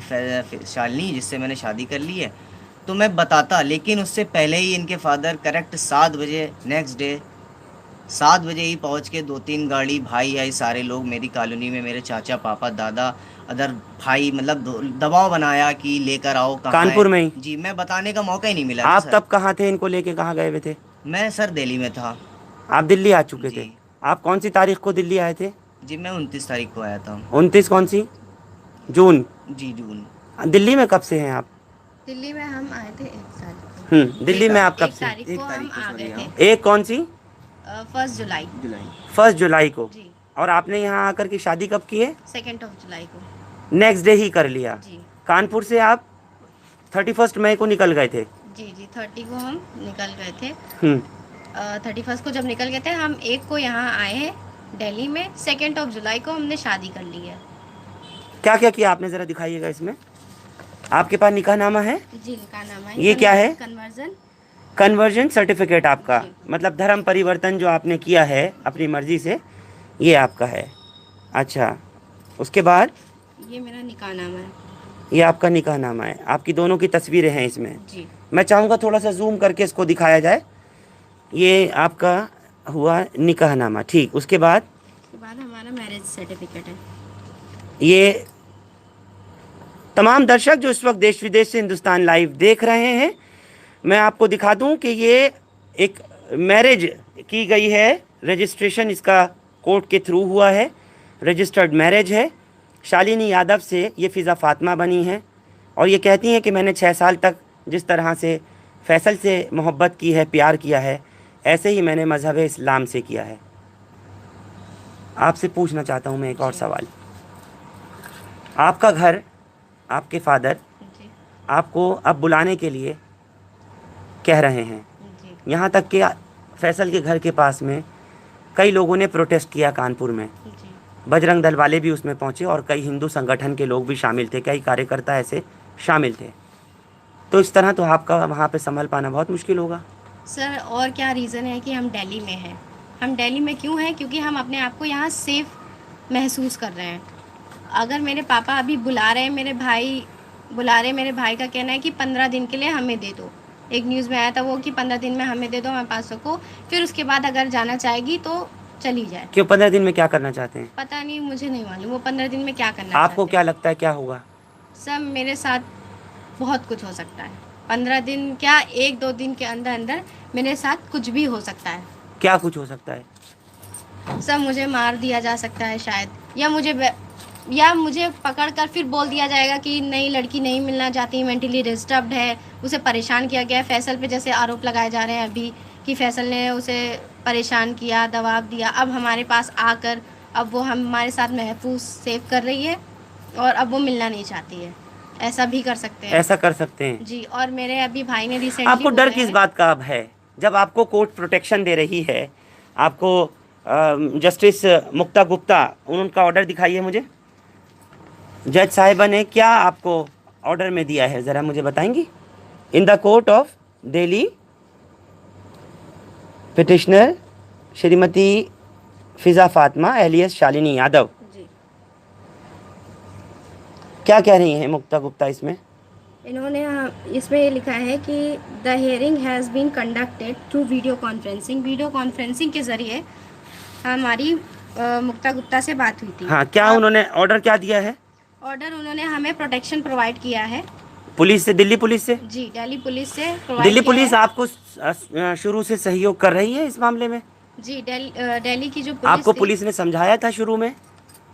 शालिनी, जिससे मैंने शादी कर ली है, तो मैं बताता। लेकिन उससे पहले ही इनके फादर करेक्ट 7 बजे नेक्स्ट डे 7 बजे ही पहुंच के 2-3 गाड़ी भाई आई, सारे लोग मेरी कॉलोनी में, मेरे चाचा, पापा, दादा, अदर भाई, मतलब दबाव बनाया कि लेकर आओ। कहाँ कानपुर है? में ही? जी, मैं बताने का मौका ही नहीं मिला था आप सर। तब कहाँ थे? इनको लेके कहाँ गए हुए थे? मैं सर दिल्ली में था। आप दिल्ली आ चुके थे? जी आप कौन सी तारीख को दिल्ली आए थे? जी, मैं 29 तारीख को आया था। 29 कौन सी? जून? जी जून। दिल्ली में कब से हैं आप? दिल्ली में हम आए थे 1 तारीख को। दिल्ली में आप कब 1 से? तारीख को हम आ गए थे। एक कौन सी? 1 जुलाई। 1 जुलाई को। जी। और आपने यहाँ आकर के शादी कब की है? 2 जुलाई को। नेक्स्ट डे ही कर लिया? जी कानपुर से आप 31 मई को निकल गए थे? जी 30 को हम निकल गए थे। हम्म 31 को जब निकल गए थे, हम 1 को यहाँ आए हैं दिल्ली में। 2 जुलाई को हमने शादी कर ली है। क्या क्या किया आपने, ज़रा दिखाइएगा इसमें। आपके पास निकाहनामा है? जी, निकाहनामा है। ये क्या है? कन्वर्जन। कन्वर्जन सर्टिफिकेट आपका, जी। मतलब धर्म परिवर्तन जो आपने किया है अपनी मर्जी से, ये आपका है। अच्छा, उसके बाद ये मेरा निकाहनामा है। ये आपका निकाहनामा है। आपकी दोनों की तस्वीरें हैं इसमें। जी। मैं चाहूँगा थोड़ा सा जूम करके इसको दिखाया जाए। ये आपका हुआ निकाहनामा, ठीक। उसके बाद हमारा मैरिज सर्टिफिकेट है। ये तमाम दर्शक जो इस वक्त देश विदेश से हिंदुस्तान लाइव देख रहे हैं, मैं आपको दिखा दूं कि ये एक मैरिज की गई है, रजिस्ट्रेशन इसका कोर्ट के थ्रू हुआ है, रजिस्टर्ड मैरिज है। शालिनी यादव से ये फ़िज़ा फातिमा बनी हैं और ये कहती हैं कि मैंने 6 साल तक जिस तरह से फैसल से मोहब्बत की है, प्यार किया है, ऐसे ही मैंने मज़हब इस्लाम से किया है। आपसे पूछना चाहता हूँ मैं एक और सवाल। आपका घर, आपके फादर जी आपको अब बुलाने के लिए कह रहे हैं, जी यहाँ तक कि फैसल के घर के पास में कई लोगों ने प्रोटेस्ट किया कानपुर में। जी। बजरंग दल वाले भी उसमें पहुँचे और कई हिंदू संगठन के लोग भी शामिल थे, कई कार्यकर्ता ऐसे शामिल थे। तो इस तरह तो आपका वहाँ पे संभल पाना बहुत मुश्किल होगा। सर, और क्या रीज़न है कि हम दिल्ली में हैं। हम दिल्ली में क्यों हैं? क्योंकि हम अपने आप को यहाँ सेफ़ महसूस कर रहे हैं। अगर मेरे पापा अभी बुला रहे हैं, मेरे भाई का कहना है कि 15 दिन के लिए हमें दे दो। एक न्यूज़ में आया था वो कि 15 दिन में हमें दे दो, हमारे पास को, फिर उसके बाद अगर जाना चाहेगी तो चली जाए। क्यों 15 दिन में क्या करना चाहते हैं? पता नहीं, मुझे नहीं मालूम वो 15 दिन में क्या करना आपको चाहते क्या लगता है क्या होगा? हैं। सब मेरे साथ बहुत कुछ हो सकता है। 15 दिन क्या, 1-2 दिन के अंदर अंदर मेरे साथ कुछ भी हो सकता है। क्या कुछ हो सकता है? सब मुझे मार दिया जा सकता है शायद, या मुझे पकड़कर फिर बोल दिया जाएगा कि नई लड़की नहीं मिलना चाहती, मेंटली डिस्टर्ब्ड है, उसे परेशान किया गया है। फैसल पे जैसे आरोप लगाए जा रहे हैं अभी कि फैसल ने उसे परेशान किया, दबाव दिया। अब हमारे पास आकर अब वो हमारे साथ महफूज सेव कर रही है और अब वो मिलना नहीं चाहती है। ऐसा भी कर सकते हैं ऐसा कर सकते हैं। जी। और मेरे अभी भाई ने रिसेंटली आपको डर किस बात का अब है, जब आपको कोर्ट प्रोटेक्शन दे रही है? आपको जस्टिस मुक्ता गुप्ता, उनका ऑर्डर दिखाइए मुझे। जज साहिबा ने क्या आपको ऑर्डर में दिया है, ज़रा मुझे बताएंगी? In the court of Delhi, petitioner Shrimati Fiza Fatima alias Shalini Yadav, ji. क्या कह रही हैं मुक्ता गुप्ता इसमें? इन्होंने इसमें ये लिखा है कि the hearing has been conducted through video conferencing. Video conferencing के ज़रिए हमारी मुक्ता गुप्ता से बात हुई थी। हाँ, क्या उन्होंने ऑर्डर क्या दिया है? ऑर्डर उन्होंने हमें प्रोटेक्शन प्रोवाइड किया है। पुलिस से, दिल्ली पुलिस से? जी, दिल्ली पुलिस से प्रोवाइड दिल्ली किया पुलिस है। आपको शुरू से सहयोग कर रही है इस मामले में? जी, दिल्ली की जो पुलिस आपको थी, पुलिस ने समझाया था शुरू में?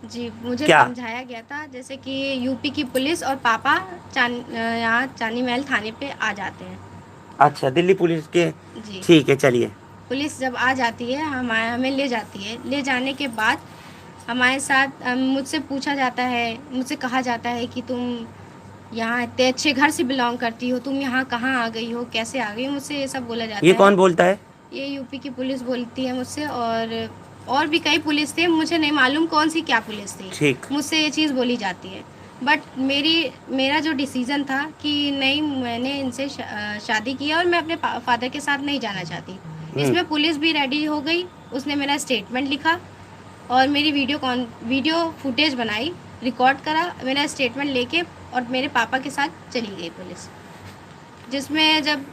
जी, मुझे क्या? समझाया गया था, जैसे कि यूपी की पुलिस और पापा यहाँ चांदी महल थाने पे आ जाते हैं। अच्छा, दिल्ली पुलिस के, जी। ठीक है, चलिए। पुलिस जब आ जाती है हमें ले जाती है। ले जाने के बाद हमारे साथ मुझसे पूछा जाता है, मुझसे कहा जाता है कि तुम यहाँ इतने अच्छे घर से बिलोंग करती हो, तुम यहाँ कहाँ आ गई हो, कैसे आ गई हो, मुझसे ये सब बोला जाता है। ये कौन बोलता है? ये यूपी की पुलिस बोलती है मुझसे, और भी कई पुलिस थे, मुझे नहीं मालूम कौन सी क्या पुलिस थी। ठीक। मुझसे ये चीज़ बोली जाती है। बट मेरा जो डिसीज़न था कि नहीं, मैंने इनसे शादी किया और मैं अपने फादर के साथ नहीं जाना चाहती। इसमें पुलिस भी रेडी हो गई, उसने मेरा स्टेटमेंट लिखा और मेरी वीडियो फुटेज बनाई, रिकॉर्ड करा, मेरा स्टेटमेंट लेके और मेरे पापा के साथ चली गई पुलिस। जिसमें जब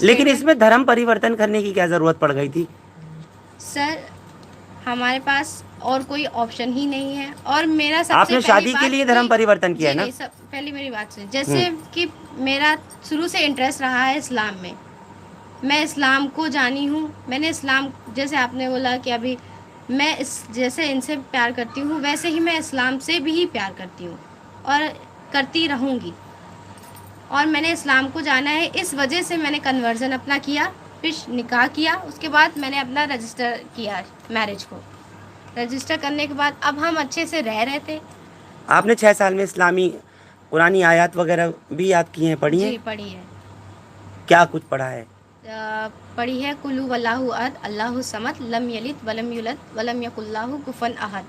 लेकिन इसमें धर्म परिवर्तन करने की क्या जरूरत पड़ गई थी? सर, हमारे पास और कोई ऑप्शन ही नहीं है। और मेरा सबसे आपने शादी के लिए धर्म परिवर्तन किया है ना? सब पहली मेरी बात सुनिए। जैसे कि मेरा शुरू से इंटरेस्ट रहा है इस्लाम में, मैं इस्लाम को जानी हूँ। मैंने इस्लाम, जैसे आपने बोला कि अभी मैं जैसे इनसे प्यार करती हूँ, वैसे ही मैं इस्लाम से भी प्यार करती हूँ और करती रहूँगी। और मैंने इस्लाम को जाना है, इस वजह से मैंने कन्वर्जन अपना किया, फिर निकाह किया। उसके बाद मैंने अपना रजिस्टर किया, मैरिज को रजिस्टर करने के बाद अब हम अच्छे से रह रहे थे। आपने 6 साल में इस्लामी पुरानी आयत वगैरह भी याद की हैं, पढ़ी हैं? जी, पढ़ी है। क्या कुछ पढ़ा है? पढ़ी है कुलु वल्लाहु अहद अल्लाहु समद लम यलिद वलम यूलद वलम यकुल्लाहु कुफुवन अहद।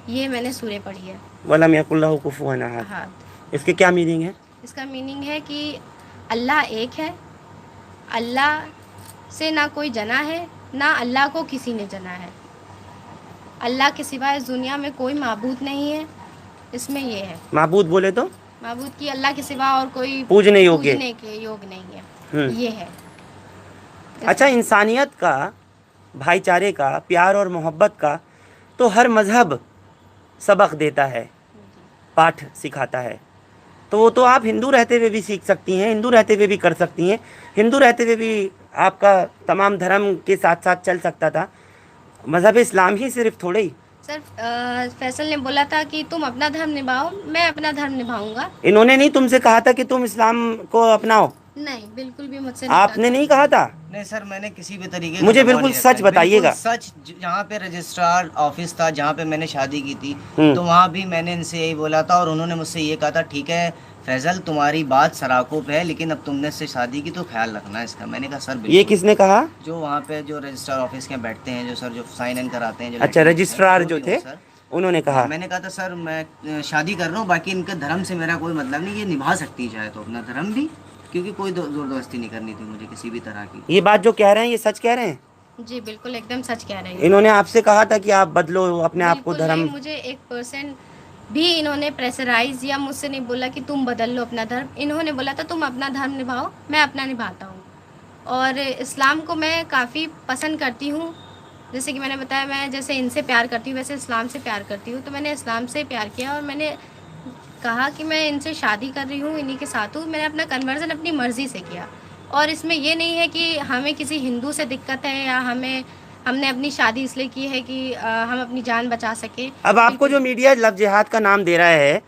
ये मैंने सूरह पढ़ी है। वलम यकुल्लाहु कुफुवन अहद। हाँ। इसके क्या मीनिंग है? इसका मीनिंग है कि अल्लाह एक है, अल्लाह से ना कोई जना है, ना अल्लाह को किसी ने जना है। अल्लाह के सिवा इस दुनिया में कोई माबूद नहीं है। इसमें ये है, माबूद बोले तो माबूद की अल्लाह के सिवा और कोई पूजने योग्य के योग नहीं है। ये है। अच्छा, इंसानियत का, भाईचारे का, प्यार और मोहब्बत का तो हर मज़हब सबक देता है, पाठ सिखाता है। तो वो तो आप हिंदू रहते हुए भी सीख सकती हैं, हिंदू रहते हुए भी कर सकती हैं। हिंदू रहते हुए भी आपका तमाम धर्म के साथ साथ चल सकता था। मज़हब इस्लाम ही सिर्फ थोड़े ही। सर, फैसल ने बोला था कि तुम अपना धर्म निभाओ, मैं अपना धर्म निभाऊंगा। इन्होंने नहीं तुमसे कहा था कि तुम इस्लाम को अपनाओ? नहीं, बिल्कुल भी मुझसे आपने नहीं कहा था? नहीं सर, मैंने किसी भी तरीके का मुझे दबाव बिल्कुल नहीं सच रखा है। बताइएगा। बिल्कुल सच। जहाँ पे रजिस्ट्रार ऑफिस था, जहाँ पे मैंने शादी की थी, हम्म। तो वहाँ भी मैंने इनसे यही बोला था और उन्होंने मुझसे ये कहा था, ठीक है फैजल, तुम्हारी बात सराखों पे है, लेकिन अब तुमने इससे शादी की तो ख्याल रखना है इसका। मैंने कहा सर बिल्कुल। ये किसने कहा? जो वहाँ पे जो रजिस्ट्रार ऑफिस के बैठते हैं, जो सर जो साइन इन कराते हैं, जो अच्छा, लेटर रजिस्ट्रार जो भी थे हो सर। उन्होंने कहा? मैंने कहा था सर मैं शादी कर रहा हूँ, बाकी इनके धर्म से मेरा कोई मतलब नहीं, ये निभा सकती है तो अपना धर्म भी, क्योंकि कोई ज़बरदस्ती नहीं करनी थी मुझे किसी भी तरह की। ये बात जो कह रहे हैं ये सच कह रहे हैं? जी, बिल्कुल एकदम सच कह रहे हैं। इन्होंने आपसे कहा था कि आप बदलो अपने आप को बिल्कुल धर्म? नहीं, मुझे 1% भी इन्होंने प्रेशराइज या मुझसे नहीं बोला कि तुम बदल लो अपना धर्म। इन्होंने बोला था तुम अपना धर्म निभाओ, मैं अपना निभाता हूँ। और इस्लाम को मैं काफ़ी पसंद करती हूँ। जैसे कि मैंने बताया, मैं जैसे इनसे प्यार करती हूँ वैसे इस्लाम से प्यार करती हूँ। तो मैंने इस्लाम से प्यार किया और मैंने कहा कि मैं इनसे शादी कर रही हूँ, इन्हीं के साथ हूँ। मैंने अपना कन्वर्जन अपनी मर्ज़ी से किया और इसमें ये नहीं है कि हमें किसी हिंदू से दिक्कत है या हमने अपनी शादी इसलिए की है कि हम अपनी जान बचा सके। अब आपको जो मीडिया लव जिहाद का नाम दे रहा है,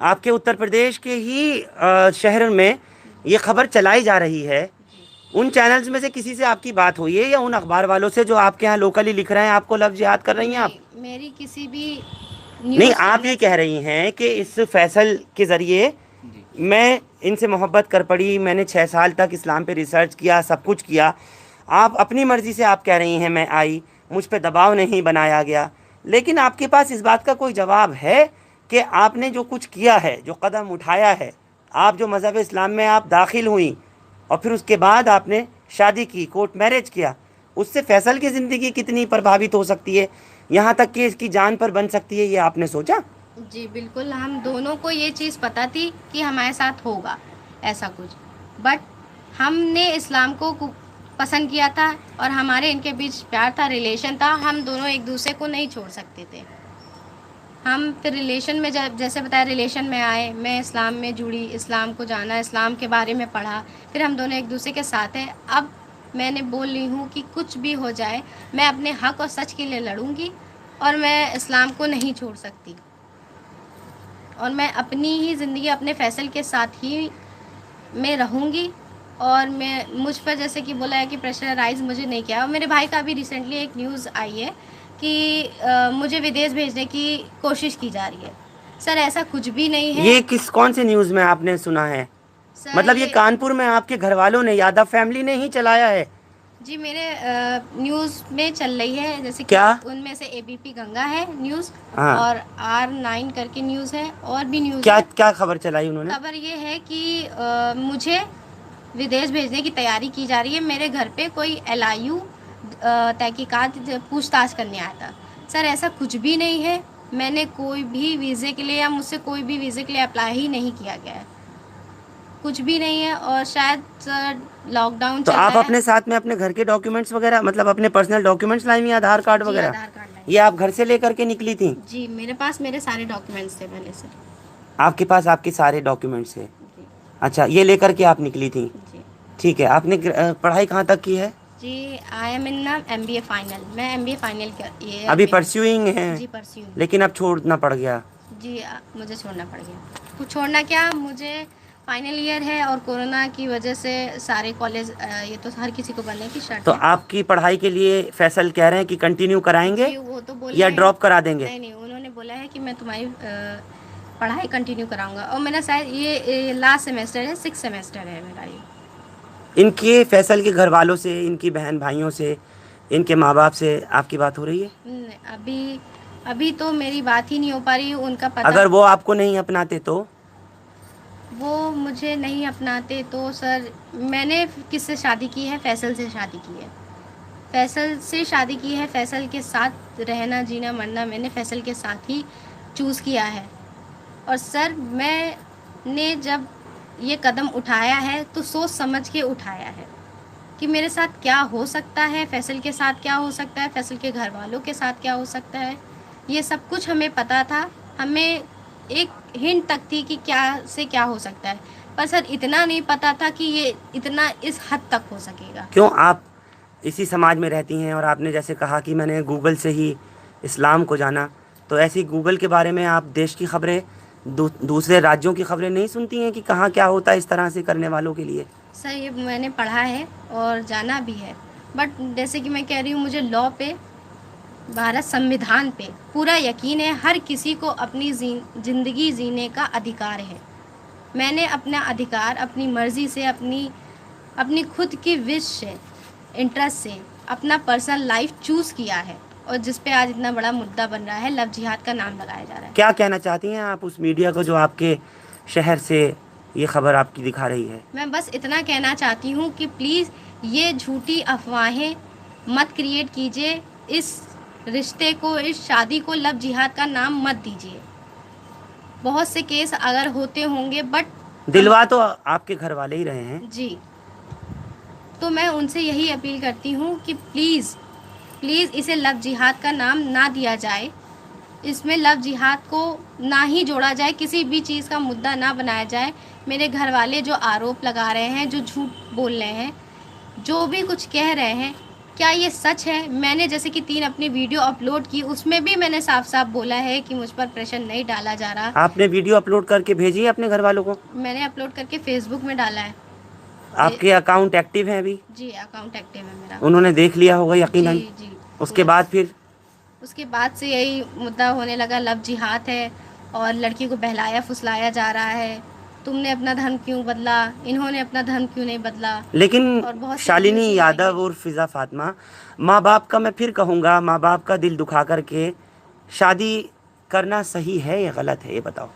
आपके उत्तर प्रदेश के ही शहर में ये खबर चलाई जा रही है, उन चैनल्स में से किसी से आपकी बात हुई है या उन अखबार वालों से जो आपके यहाँ लोकली लिख रहे हैं आपको लफ्ज़ याद कर रही हैं आप? नहीं, मेरी किसी भी नहीं, न्यूज़ आप ये कह रही हैं कि इस फैसल के ज़रिए मैं इनसे मोहब्बत कर पड़ी, मैंने 6 साल तक इस्लाम पे रिसर्च किया, सब कुछ किया। आप अपनी मर्ज़ी से आप कह रही हैं मैं आई, मुझ पे दबाव नहीं बनाया गया, लेकिन आपके पास इस बात का कोई जवाब है कि आपने जो कुछ किया है, जो कदम उठाया है, आप जो मज़हब इस्लाम में आप दाखिल हुई और फिर उसके बाद आपने शादी की, कोर्ट मैरिज किया, उससे फैसल की ज़िंदगी कितनी प्रभावित हो सकती है, यहाँ तक कि इसकी जान पर बन सकती है, ये आपने सोचा? जी बिल्कुल, हम दोनों को ये चीज़ पता थी कि हमारे साथ होगा ऐसा कुछ, बट हमने इस्लाम को पसंद किया था और हमारे इनके बीच प्यार था, रिलेशन था, हम दोनों एक दूसरे को नहीं छोड़ सकते थे। हम फिर रिलेशन में जैसे बताया रिलेशन में आए, मैं इस्लाम में जुड़ी, इस्लाम को जाना, इस्लाम के बारे में पढ़ा, फिर हम दोनों एक दूसरे के साथ हैं। अब मैंने बोल रही हूँ कि कुछ भी हो जाए मैं अपने हक और सच के लिए लड़ूंगी और मैं इस्लाम को नहीं छोड़ सकती और मैं अपनी ही ज़िंदगी अपने फैसल के साथ ही मैं रहूँगी। और मैं मुझ पर जैसे कि बोला है कि प्रेशराइज मुझे नहीं किया। और मेरे भाई का अभी रिसेंटली एक न्यूज़ आई है कि मुझे विदेश भेजने की कोशिश की जा रही है। सर ऐसा कुछ भी नहीं है। ये कौन से न्यूज़ में आपने सुना है? सर मतलब ये कानपुर में आपके घर वालों ने, यादव फैमिली ने ही चलाया है? जी मेरे न्यूज़ में चल रही है, जैसे कि क्या? उनमें से एबीपी गंगा है न्यूज़, हाँ। और R9 करके न्यूज़ है, और भी न्यूज़ क्या है। क्या खबर चलाई उन्होंने? खबर ये है कि मुझे विदेश भेजने की तैयारी की जा रही है। मेरे घर पे कोई LIU तहकीकात पूछताछ करने आया था। सर ऐसा कुछ भी नहीं है, मैंने कोई भी वीज़े के लिए या मुझसे कोई भी वीज़े के लिए अप्लाई ही नहीं किया गया है, कुछ भी नहीं है। और शायद सर लॉकडाउन तो चल आप रहा है। अपने साथ में अपने घर के डॉक्यूमेंट्स वगैरह, मतलब अपने पर्सनल डॉक्यूमेंट्स लाई हुई, आधार कार्ड जी, वगैरह, आधार कार्ड लाई। ये आप घर से लेकर के निकली थी? जी मेरे पास मेरे सारे डॉक्यूमेंट्स थे पहले से। आपके पास आपके सारे डॉक्यूमेंट्स है? जी अच्छा, ये लेकर के आप निकली थी। जी ठीक है, आपने पढ़ाई कहाँ तक की है? जी I am in MBA final. मैं MBA फाइनल ये अभी परस्यूइंग है? जी परस्यू। लेकिन अब छोड़ना पड़ गया? जी मुझे छोड़ना पड़ गया। कुछ छोड़ना क्या, मुझे फाइनल ईयर है और कोरोना की वजह से सारे कॉलेज, ये तो हर किसी को बनने की शर्त तो है। आपकी पढ़ाई के लिए फैसल कह रहे हैं कि कंटिन्यू कराएंगे जी वो तो बोले या हैं। ड्रॉप करा देंगे? नहीं नहीं, उन्होंने बोला है कि मैं तुम्हारी पढ़ाई कंटिन्यू कराऊंगा। और मेरा शायद ये लास्ट सेमेस्टर है, 6 सेमेस्टर है मेरा ये। इनके फैसल के घर वालों से, इनकी बहन भाइयों से, इनके माँ बाप से आपकी बात हो रही है? अभी अभी तो मेरी बात ही नहीं हो पा रही। उनका पता, अगर वो आपको नहीं अपनाते तो? वो मुझे नहीं अपनाते तो सर, मैंने किससे शादी की है? फैसल से शादी की है। फैसल से शादी की है, फैसल के साथ रहना, जीना, मरना मैंने फैसल के साथ ही चूज़ किया है। और सर मैंने जब ये कदम उठाया है तो सोच समझ के उठाया है कि मेरे साथ क्या हो सकता है, फैसल के साथ क्या हो सकता है, फैसल के घर वालों के साथ क्या हो सकता है, ये सब कुछ हमें पता था। हमें एक हिंट तक थी कि क्या से क्या हो सकता है, पर सर इतना नहीं पता था कि ये इतना इस हद तक हो सकेगा। क्यों, आप इसी समाज में रहती हैं और आपने जैसे कहा कि मैंने गूगल से ही इस्लाम को जाना, तो ऐसी गूगल के बारे में आप देश की खबरें, दूसरे राज्यों की खबरें नहीं सुनती हैं कि कहाँ क्या होता है इस तरह से करने वालों के लिए? सर ये मैंने पढ़ा है और जाना भी है, बट जैसे कि मैं कह रही हूँ, मुझे लॉ पे, भारत संविधान पे पूरा यकीन है। हर किसी को अपनी ज़िंदगी जीने का अधिकार है। मैंने अपना अधिकार अपनी मर्ज़ी से, अपनी खुद की विश से, इंटरेस्ट से अपना पर्सनल लाइफ चूज़ किया है, और जिस पे आज इतना बड़ा मुद्दा बन रहा है, लव जिहाद का नाम लगाया जा रहा है। क्या कहना चाहती हैं आप उस मीडिया को जो आपके शहर से ये खबर आपकी दिखा रही है? मैं बस इतना कहना चाहती हूँ कि प्लीज़ ये झूठी अफवाहें मत क्रिएट कीजिए, इस रिश्ते को, इस शादी को लव जिहाद का नाम मत दीजिए। बहुत से केस अगर होते होंगे, बट दिलवा तो आपके घर वाले ही रहे हैं। जी, तो मैं उनसे यही अपील करती हूँ कि प्लीज़ प्लीज़ इसे लव जिहाद का नाम ना दिया जाए, इसमें लव जिहाद को ना ही जोड़ा जाए, किसी भी चीज़ का मुद्दा ना बनाया जाए। मेरे घर वाले जो आरोप लगा रहे हैं, जो झूठ बोल रहे हैं, जो भी कुछ कह रहे हैं, क्या ये सच है? मैंने जैसे कि 3 अपनी वीडियो अपलोड की, उसमें भी मैंने साफ साफ बोला है कि मुझ पर प्रेशर नहीं डाला जा रहा। आपने वीडियो अपलोड करके भेजी है अपने घर वालों को? मैंने अपलोड करके फेसबुक में डाला है। आपके अकाउंट एक्टिव हैं अभी? जी अकाउंट एक्टिव है मेरा। उन्होंने देख लिया होगा यकीनन। जी जी। उसके बाद फिर उसके बाद से यही मुद्दा होने लगा, लव जिहाद है और लड़की को बहलाया फुसलाया जा रहा है, तुमने अपना धर्म क्यों बदला, इन्होंने अपना धर्म क्यों नहीं बदला। और लेकिन बहुत सी शालिनी abuse यादव हुई। और फिज़ा फातिमा, माँ बाप का मैं फिर कहूँगा, माँ बाप का दिल दुखा करके शादी करना सही है या गलत है, ये बताओ।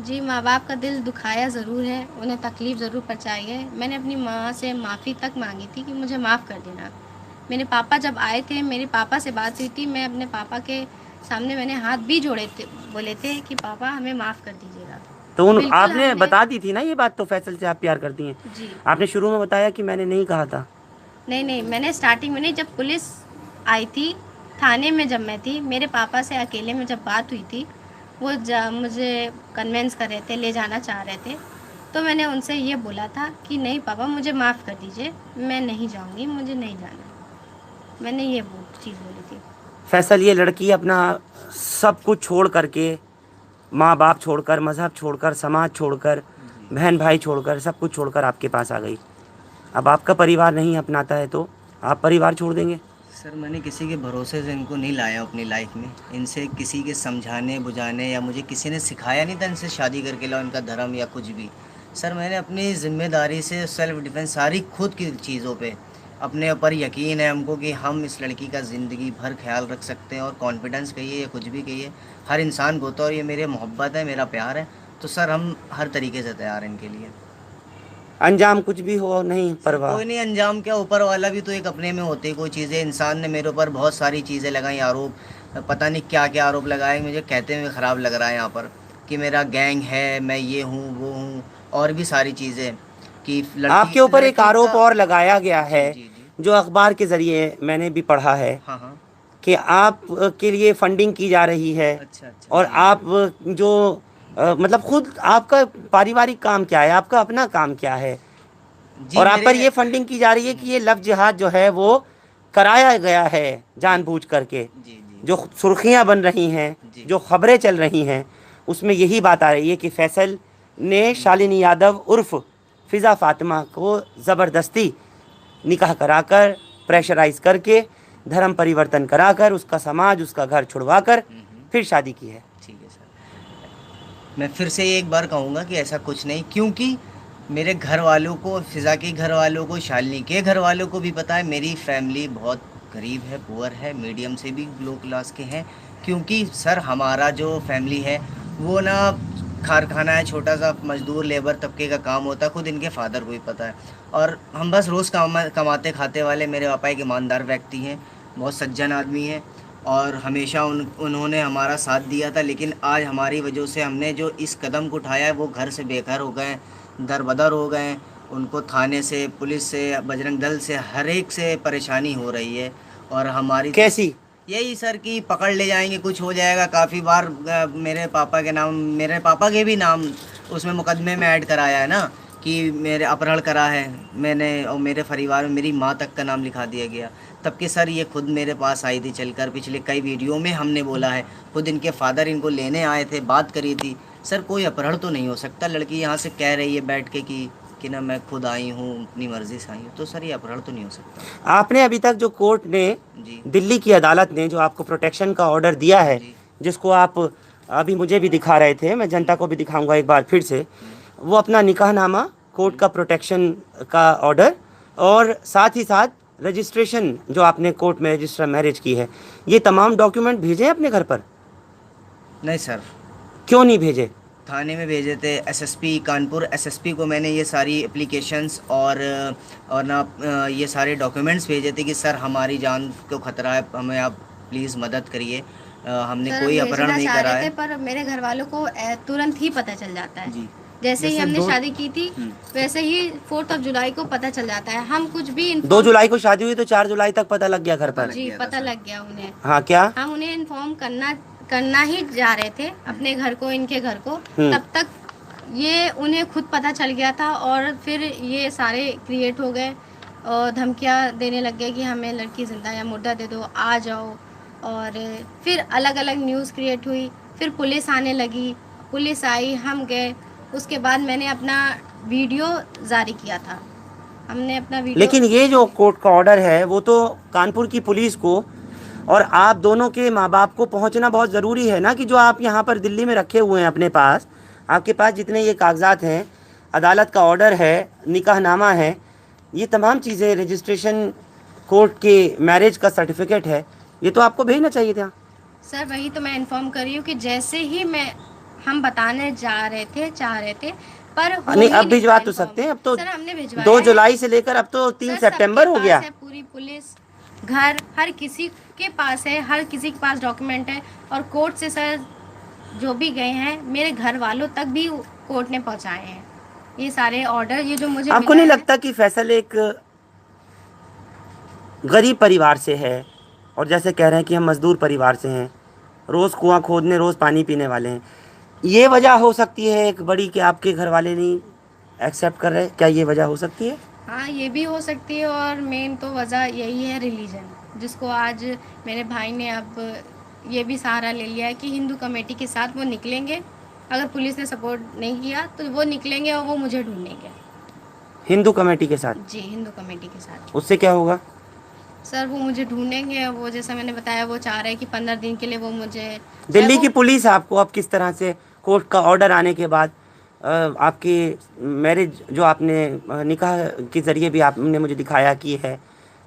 जी माँ बाप का दिल दुखाया ज़रूर है, उन्हें तकलीफ़ ज़रूर पहुँचाई है। मैंने अपनी माँ से माफ़ी तक मांगी थी कि मुझे माफ़ कर देना। मेरे पापा जब आए थे, मेरे पापा से बात हुई थी, मैं अपने पापा के सामने मैंने हाथ भी जोड़े थे, बोले थे कि पापा हमें माफ़ कर दीजिएगा। तो बिल्कुल आपने हमने- बता दी थी ना ये बात, तो फैसल से आप प्यार करती हैं। जी आपने शुरू में बताया कि मैंने नहीं कहा था। नहीं, मैंने स्टार्टिंग में नहीं, जब पुलिस आई थी थाने में, जब मैं थी, मेरे पापा से अकेले में जब बात हुई थी, वो मुझे कन्वेंस कर रहे थे, ले जाना चाह रहे थे, तो मैंने उनसे ये बोला था कि नहीं पापा मुझे माफ़ कर दीजिए, मैं नहीं जाऊंगी, मुझे नहीं जाना। मैंने ये चीज़ बोली थी। फैसल, ये लड़की अपना सब कुछ छोड़ करके, माँ बाप छोड़कर, मज़हब छोड़कर, समाज छोड़कर, बहन भाई छोड़कर, सब कुछ छोड़कर आपके पास आ गई। अब आपका परिवार नहीं अपनाता है तो आप परिवार छोड़ देंगे? सर मैंने किसी के भरोसे से इनको नहीं लाया अपनी लाइफ में, इनसे किसी के समझाने बुझाने या मुझे किसी ने सिखाया नहीं था इनसे शादी करके लाओ, इनका धर्म या कुछ भी। सर मैंने अपनी ज़िम्मेदारी से सेल्फ डिफेंस सारी खुद की चीज़ों पे अपने ऊपर यकीन है हमको कि हम इस लड़की का ज़िंदगी भर ख्याल रख सकते हैं। और कॉन्फिडेंस कहिए या कुछ भी कहिए, हर इंसान को होता है, और ये मेरे मोहब्बत है, मेरा प्यार है, तो सर हम हर तरीके से तैयार हैं इनके लिए। अंजाम कुछ भी हो नहीं परवाह। कोई नहीं अंजाम क्या, ऊपर वाला भी तो एक अपने में होते कोई चीज़ें। इंसान ने मेरे ऊपर बहुत सारी चीज़ें लगाई, आरोप, पता नहीं क्या क्या आरोप लगाए, मुझे कहते हुए ख़राब लग रहा है यहाँ पर कि मेरा गैंग है, मैं ये हूँ वो हूँ, और भी सारी चीज़ें कि आपके ऊपर एक आरोप और लगाया गया है, जी जी। जो अखबार के ज़रिए मैंने भी पढ़ा है, हाँ हाँ। कि आप के लिए फंडिंग की जा रही है। अच्छा अच्छा। और आप जो मतलब खुद आपका पारिवारिक काम क्या है, आपका अपना काम क्या है, जी और आप पर मेरे- ये फंडिंग की जा रही है कि ये लव जिहाद जो है वो कराया गया है जानबूझ करके। जी जी जो सुर्खियां बन रही हैं, जी। जो खबरें चल रही हैं, उसमें यही बात आ रही है कि फैसल ने शालिनी यादव उर्फ फिज़ा फातिमा को ज़बरदस्ती निकाह कराकर, प्रेशराइज करके, धर्म परिवर्तन कराकर, उसका समाज, उसका घर छुड़वाकर फिर शादी की है। ठीक है सर, मैं फिर से एक बार कहूँगा कि ऐसा कुछ नहीं, क्योंकि मेरे घर वालों को, फ़िज़ा के घर वालों को, शालिनी के घर वालों को भी पता है मेरी फैमिली बहुत गरीब है, पुअर है, मीडियम से भी लो क्लास के हैं। क्योंकि सर हमारा जो फैमिली है वो ना कारखाना है, छोटा सा मजदूर लेबर तबके का काम होता है, खुद इनके फादर को भी पता है। और हम बस रोज़ कमाते खाते वाले, मेरे पापा एक ईमानदार व्यक्ति हैं, बहुत सज्जन आदमी हैं, और हमेशा उन्होंने हमारा साथ दिया था। लेकिन आज हमारी वजह से हमने जो इस कदम को उठाया है वो घर से बेघर हो गए, दरबदर हो गए। उनको थाने से, पुलिस से, बजरंग दल से, हर एक से परेशानी हो रही है। और हमारी कैसी? यही सर कि पकड़ ले जाएंगे, कुछ हो जाएगा। काफ़ी बार मेरे पापा के नाम, मेरे पापा के भी नाम उसमें मुकदमे में ऐड कराया है ना, कि मेरे अपहरण करा है मैंने, और मेरे परिवार में मेरी माँ तक का नाम लिखा दिया गया। तब के सर ये खुद मेरे पास आई थी चलकर, पिछले कई वीडियो में हमने बोला है, खुद इनके फादर इनको लेने आए थे, बात करी थी। सर कोई अपहरण तो नहीं हो सकता, लड़की यहाँ से कह रही है बैठ के कि ना मैं खुद आई हूँ, अपनी मर्ज़ी से आई हूँ, तो सर ये अपहरण तो नहीं हो सकता। आपने अभी तक जो कोर्ट ने, जी दिल्ली की अदालत ने जो आपको प्रोटेक्शन का ऑर्डर दिया है, जी। जिसको आप अभी मुझे भी दिखा रहे थे, मैं जनता को भी दिखाऊंगा एक बार फिर से, वो अपना निकाहनामा, कोर्ट का प्रोटेक्शन का ऑर्डर, और साथ ही साथ रजिस्ट्रेशन जो आपने कोर्ट में रजिस्टर मैरिज की है, ये तमाम डॉक्यूमेंट भेजे अपने घर पर? नहीं सर, क्यों नहीं भेजे? थाने में भेजे थे, एसएसपी कानपुर, एसएसपी को मैंने ये सारी एप्लीकेशंस और ना ये सारे डॉक्यूमेंट्स भेजे थे कि सर हमारी जान को खतरा है, हमें आप प्लीज़ मदद करिए, हमने सर, कोई हम अपहरण भेजना नहीं चाह करा रहे थे, है। पर मेरे घर वालों को तुरंत ही पता चल जाता है। जी। जैसे ही जैसे हमने दो- शादी की थी, वैसे ही 4 जुलाई को पता चल जाता है। हम कुछ भी 2 जुलाई को शादी हुई तो 4 जुलाई तक पता लग गया घर पर? जी पता लग गया उन्हें। हाँ, क्या? हम उन्हें इन्फॉर्म करना ही जा रहे थे अपने घर को, इनके घर को, तब तक ये उन्हें खुद पता चल गया था। और फिर ये सारे क्रिएट हो गए और धमकियाँ देने लग गए कि हमें लड़की जिंदा या मुर्दा दे दो, आ जाओ। और फिर अलग अलग न्यूज़ क्रिएट हुई, फिर पुलिस आने लगी, पुलिस आई, हम गए। उसके बाद मैंने अपना वीडियो जारी किया था हमने अपना वीडियो। लेकिन ये जो कोर्ट का ऑर्डर है वो तो कानपुर की पुलिस को और आप दोनों के माँ बाप को पहुंचना बहुत ज़रूरी है ना, कि जो आप यहाँ पर दिल्ली में रखे हुए हैं अपने पास, आपके पास जितने ये कागजात हैं, अदालत का ऑर्डर है, निकाहनामा है, ये तमाम चीज़ें, रजिस्ट्रेशन कोर्ट के मैरिज का सर्टिफिकेट है, ये तो आपको भेजना चाहिए था। सर वही तो मैं इन्फॉर्म कर रही हूँ कि जैसे ही हम बताने चाह रहे थे पर हो नहीं, ही अब भिजवा था तो inform। सकते हैं, अब तो सर हमने भिजवाया 2 है। जुलाई से लेकर अब तो 3 सर, सितंबर सबके हो गया। पास है, पूरी पुलिस घर हर किसी के पास है, हर किसी के पास डॉक्यूमेंट है। और कोर्ट से सर जो भी गए हैं, मेरे घर वालों तक भी कोर्ट ने पहुंचाए हैं ये सारे ऑर्डर। ये जो मुझे आपको मिला नहीं है। लगता कि फैसल एक गरीब परिवार से है, और जैसे कह रहे हैं कि हम मजदूर परिवार से हैं, रोज़ कुआं खोदने रोज़ पानी पीने वाले हैं, ये वजह हो सकती है एक बड़ी कि आपके घर वाले नहीं एक्सेप्ट कर रहे? क्या ये वजह हो सकती है? हाँ, ये भी हो सकती है। और मेन तो वजह यही है रिलीजन, जिसको आज मेरे भाई ने अब ये भी सहारा ले लिया है कि हिंदू कमेटी के साथ वो निकलेंगे। अगर पुलिस ने सपोर्ट नहीं किया तो वो निकलेंगे और वो मुझे ढूंढेंगे। हिंदू कमेटी के साथ? जी, हिंदू कमेटी के साथ। उससे क्या होगा? सर वो मुझे ढूंढेंगे। वो जैसा मैंने बताया, वो चाह रहे हैं कि 15 दिन के लिए वो मुझे। दिल्ली की पुलिस आपको अब किस तरह से कोर्ट का ऑर्डर आने के बाद आपकी मैरिज जो आपने निकाह के ज़रिए भी आपने मुझे दिखाया की है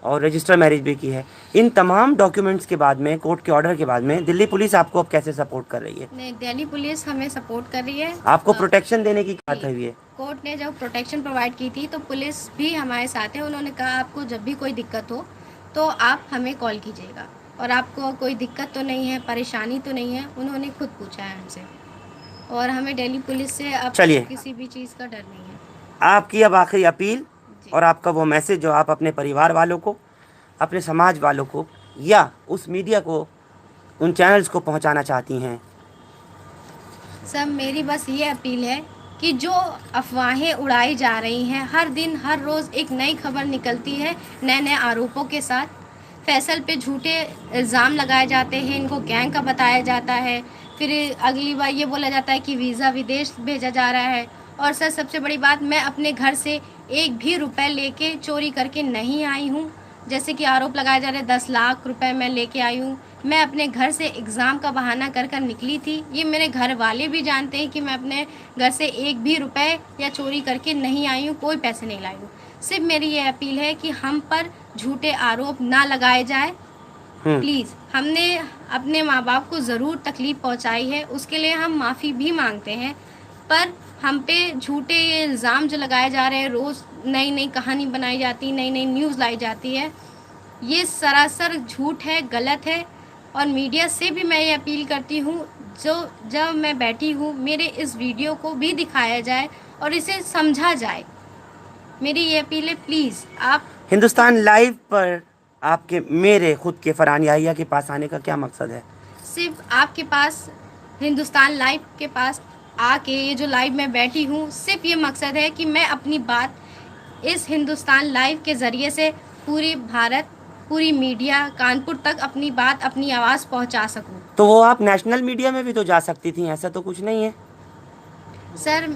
और रजिस्टर मैरिज भी की है, इन तमाम डॉक्यूमेंट्स के बाद में, कोर्ट के ऑर्डर के बाद में, दिल्ली पुलिस आपको अब कैसे सपोर्ट कर रही है? नहीं, दिल्ली पुलिस हमें सपोर्ट कर रही है। आपको प्रोटेक्शन देने की बात हुई है? कोर्ट ने जब प्रोटेक्शन प्रोवाइड की थी तो पुलिस भी हमारे साथ है। उन्होंने कहा आपको जब भी कोई दिक्कत हो तो आप हमें कॉल कीजिएगा, और आपको कोई दिक्कत तो नहीं है, परेशानी तो नहीं है, उन्होंने खुद पूछा है हमसे। और हमें दिल्ली पुलिस से अब चलिए, किसी भी चीज़ का डर नहीं है। आपकी अब आखिरी अपील और आपका वो मैसेज जो आप अपने परिवार वालों को, अपने समाज वालों को, या उस मीडिया को, उन चैनल्स को पहुंचाना चाहती हैं? सब मेरी बस ये अपील है कि जो अफवाहें उड़ाई जा रही हैं, हर दिन हर रोज़ एक नई खबर निकलती है नए नए आरोपों के साथ। फैसल पे झूठे इल्ज़ाम लगाए जाते हैं, इनको गैंग का बताया जाता है, फिर अगली बार ये बोला जाता है कि वीज़ा विदेश भेजा जा रहा है। और सर सबसे बड़ी बात, मैं अपने घर से एक भी रुपए लेके चोरी करके नहीं आई हूँ। जैसे कि आरोप लगाए जा रहे 10 लाख रुपए मैं लेके आई हूँ। मैं अपने घर से एग्ज़ाम का बहाना कर कर निकली थी। ये मेरे घर वाले भी जानते हैं कि मैं अपने घर से एक भी रुपए या चोरी करके नहीं आई हूँ, कोई पैसे नहीं लाई हूँ। सिर्फ मेरी ये अपील है कि हम पर झूठे आरोप ना लगाए जाए प्लीज़। हमने अपने माँ बाप को ज़रूर तकलीफ़ पहुँचाई है, उसके लिए हम माफ़ी भी मांगते हैं। पर हम पे झूठे ये इल्ज़ाम जो लगाए जा रहे हैं, रोज़ नई नई कहानी बनाई जाती, नई नई न्यूज़ लाई जाती है, ये सरासर झूठ है, गलत है। और मीडिया से भी मैं ये अपील करती हूँ, जो जब मैं बैठी हूँ मेरे इस वीडियो को भी दिखाया जाए और इसे समझा जाए। मेरी ये अपील है, प्लीज़ आप। हिंदुस्तान लाइव पर आपके, मेरे खुद के फरहान याहिया के पास आने का क्या मकसद है? सिर्फ आपके पास, हिंदुस्तान लाइव के पास आके ये जो लाइव में बैठी हूँ, सिर्फ ये मकसद है कि मैं अपनी बात इस हिंदुस्तान लाइव के ज़रिए से पूरी भारत, पूरी मीडिया, कानपुर तक अपनी बात, अपनी आवाज़ पहुँचा सकूँ। तो वो आप नेशनल मीडिया में भी तो जा सकती थी, ऐसा तो कुछ नहीं है। सर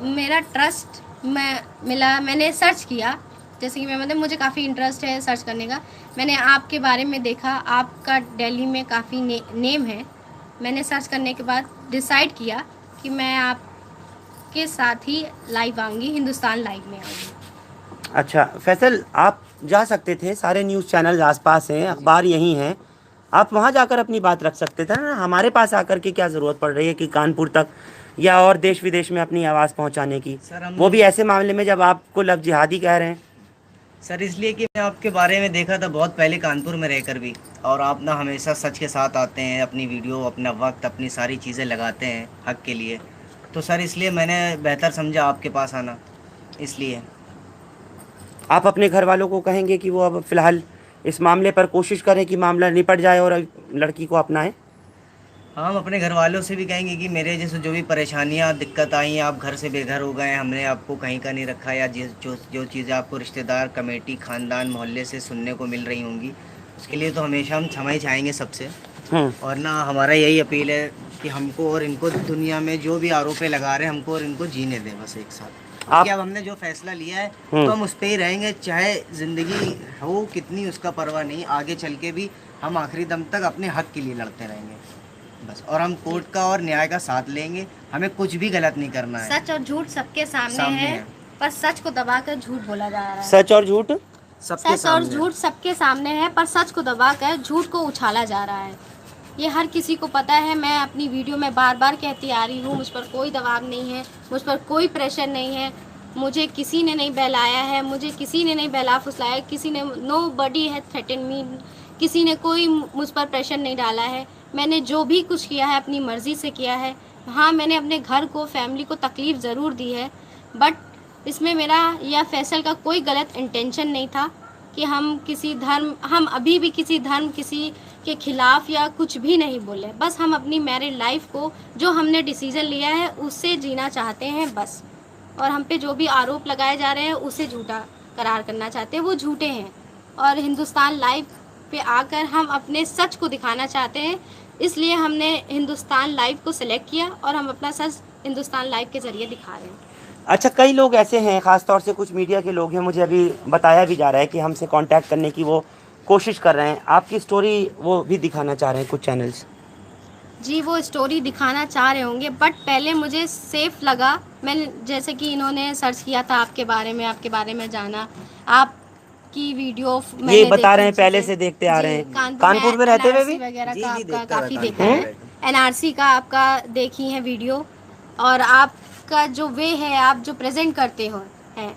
मेरा ट्रस्ट मैंने सर्च किया, जैसे कि मतलब मुझे काफ़ी इंटरेस्ट है सर्च करने का। मैंने आपके बारे में देखा, आपका दिल्ली में काफ़ी नेम है। मैंने सर्च करने के बाद डिसाइड किया कि मैं आपके साथ ही लाइव आऊँगी, हिंदुस्तान लाइव में आऊँगी। अच्छा फैसल, आप जा सकते थे, सारे न्यूज़ चैनल आसपास हैं, अखबार यहीं हैं, आप वहाँ जाकर अपनी बात रख सकते थे ना। हमारे पास आकर के क्या ज़रूरत पड़ रही है कि कानपुर तक या और देश विदेश में अपनी आवाज़ पहुँचाने की, वो भी ऐसे मामले में जब आपको लफ्ज़ जिहादी कह रहे हैं। सर इसलिए कि मैं आपके बारे में देखा था बहुत पहले कानपुर में रहकर भी, और आप ना हमेशा सच के साथ आते हैं, अपनी वीडियो, अपना वक्त, अपनी सारी चीज़ें लगाते हैं हक के लिए। तो सर इसलिए मैंने बेहतर समझा आपके पास आना। इसलिए आप अपने घर वालों को कहेंगे कि वो अब फ़िलहाल इस मामले पर कोशिश करें कि मामला निपट जाए और लड़की को अपनाएं? हम अपने घर वालों से भी कहेंगे कि मेरे जैसे जो भी परेशानियाँ, दिक्कत आई, आप घर से बेघर हो गए, हमने आपको कहीं का नहीं रखा, या जो चीज़ें आपको रिश्तेदार, कमेटी, ख़ानदान, मोहल्ले से सुनने को मिल रही होंगी, उसके लिए तो हमेशा हम क्षमा ही चाहेंगे सबसे। और ना हमारा यही अपील है कि हमको और इनको दुनिया में जो भी आरोपें लगा रहे हैं, हमको और इनको जीने दें बस एक साथ। कि अब हमने जो फैसला लिया है तो हम उस पर ही रहेंगे, चाहे ज़िंदगी हो कितनी उसका परवाह नहीं, आगे चल के भी हम आखिरी दम तक अपने हक के लिए लड़ते रहेंगे बस। और हम कोर्ट का और न्याय का साथ लेंगे, हमें कुछ भी गलत नहीं करना है। सच और झूठ सबके सामने है, पर सच को दबाकर झूठ बोला जा रहा है। सच और झूठ सच और झूठ सबके सामने है, पर सच को दबाकर झूठ को उछाला जा रहा है। ये हर किसी को पता है। मैं अपनी वीडियो में बार बार कहती आ रही हूँ, मुझ पर कोई दबाव नहीं है, मुझ पर कोई प्रेशर नहीं है, मुझे किसी ने नहीं बहलाया है, मुझे किसी ने नहीं बहला फुसलाया, किसी ने नो बडी है थ्रेटन मी, किसी ने कोई मुझ पर प्रेशर नहीं डाला है। मैंने जो भी कुछ किया है अपनी मर्ज़ी से किया है। हाँ, मैंने अपने घर को, फैमिली को तकलीफ़ ज़रूर दी है, बट इसमें मेरा या फैसल का कोई गलत इंटेंशन नहीं था कि हम अभी भी किसी धर्म, किसी के खिलाफ या कुछ भी नहीं बोले। बस हम अपनी मैरिड लाइफ को, जो हमने डिसीज़न लिया है, उससे जीना चाहते हैं बस। और हम पे जो भी आरोप लगाए जा रहे हैं उसे झूठा करार करना चाहते हैं, वो झूठे हैं। और हिंदुस्तान लाइव पे आकर हम अपने सच को दिखाना चाहते हैं, इसलिए हमने हिंदुस्तान लाइव को सिलेक्ट किया और हम अपना सच हिंदुस्तान लाइव के ज़रिए दिखा रहे हैं। अच्छा, कई लोग ऐसे हैं, ख़ास तौर से कुछ मीडिया के लोग हैं, मुझे अभी बताया भी जा रहा है कि हमसे कांटेक्ट करने की वो कोशिश कर रहे हैं। आपकी स्टोरी वो भी दिखाना चाह रहे हैं कुछ चैनल्स। जी, वो स्टोरी दिखाना चाह रहे होंगे, बट पहले मुझे सेफ़ लगा। मैंने, जैसे कि इन्होंने सर्च किया था आपके बारे में जाना, आपकी वीडियो ये बता रहे हैं पहले से देखते आ रहे हैं। कानपुर में रहते हुए भी वगैरह का आपका काफ़ी देखा है, NRC का आपका देखी है वीडियो, और आपका जो वे है, आप जो प्रेजेंट करते हो हैं,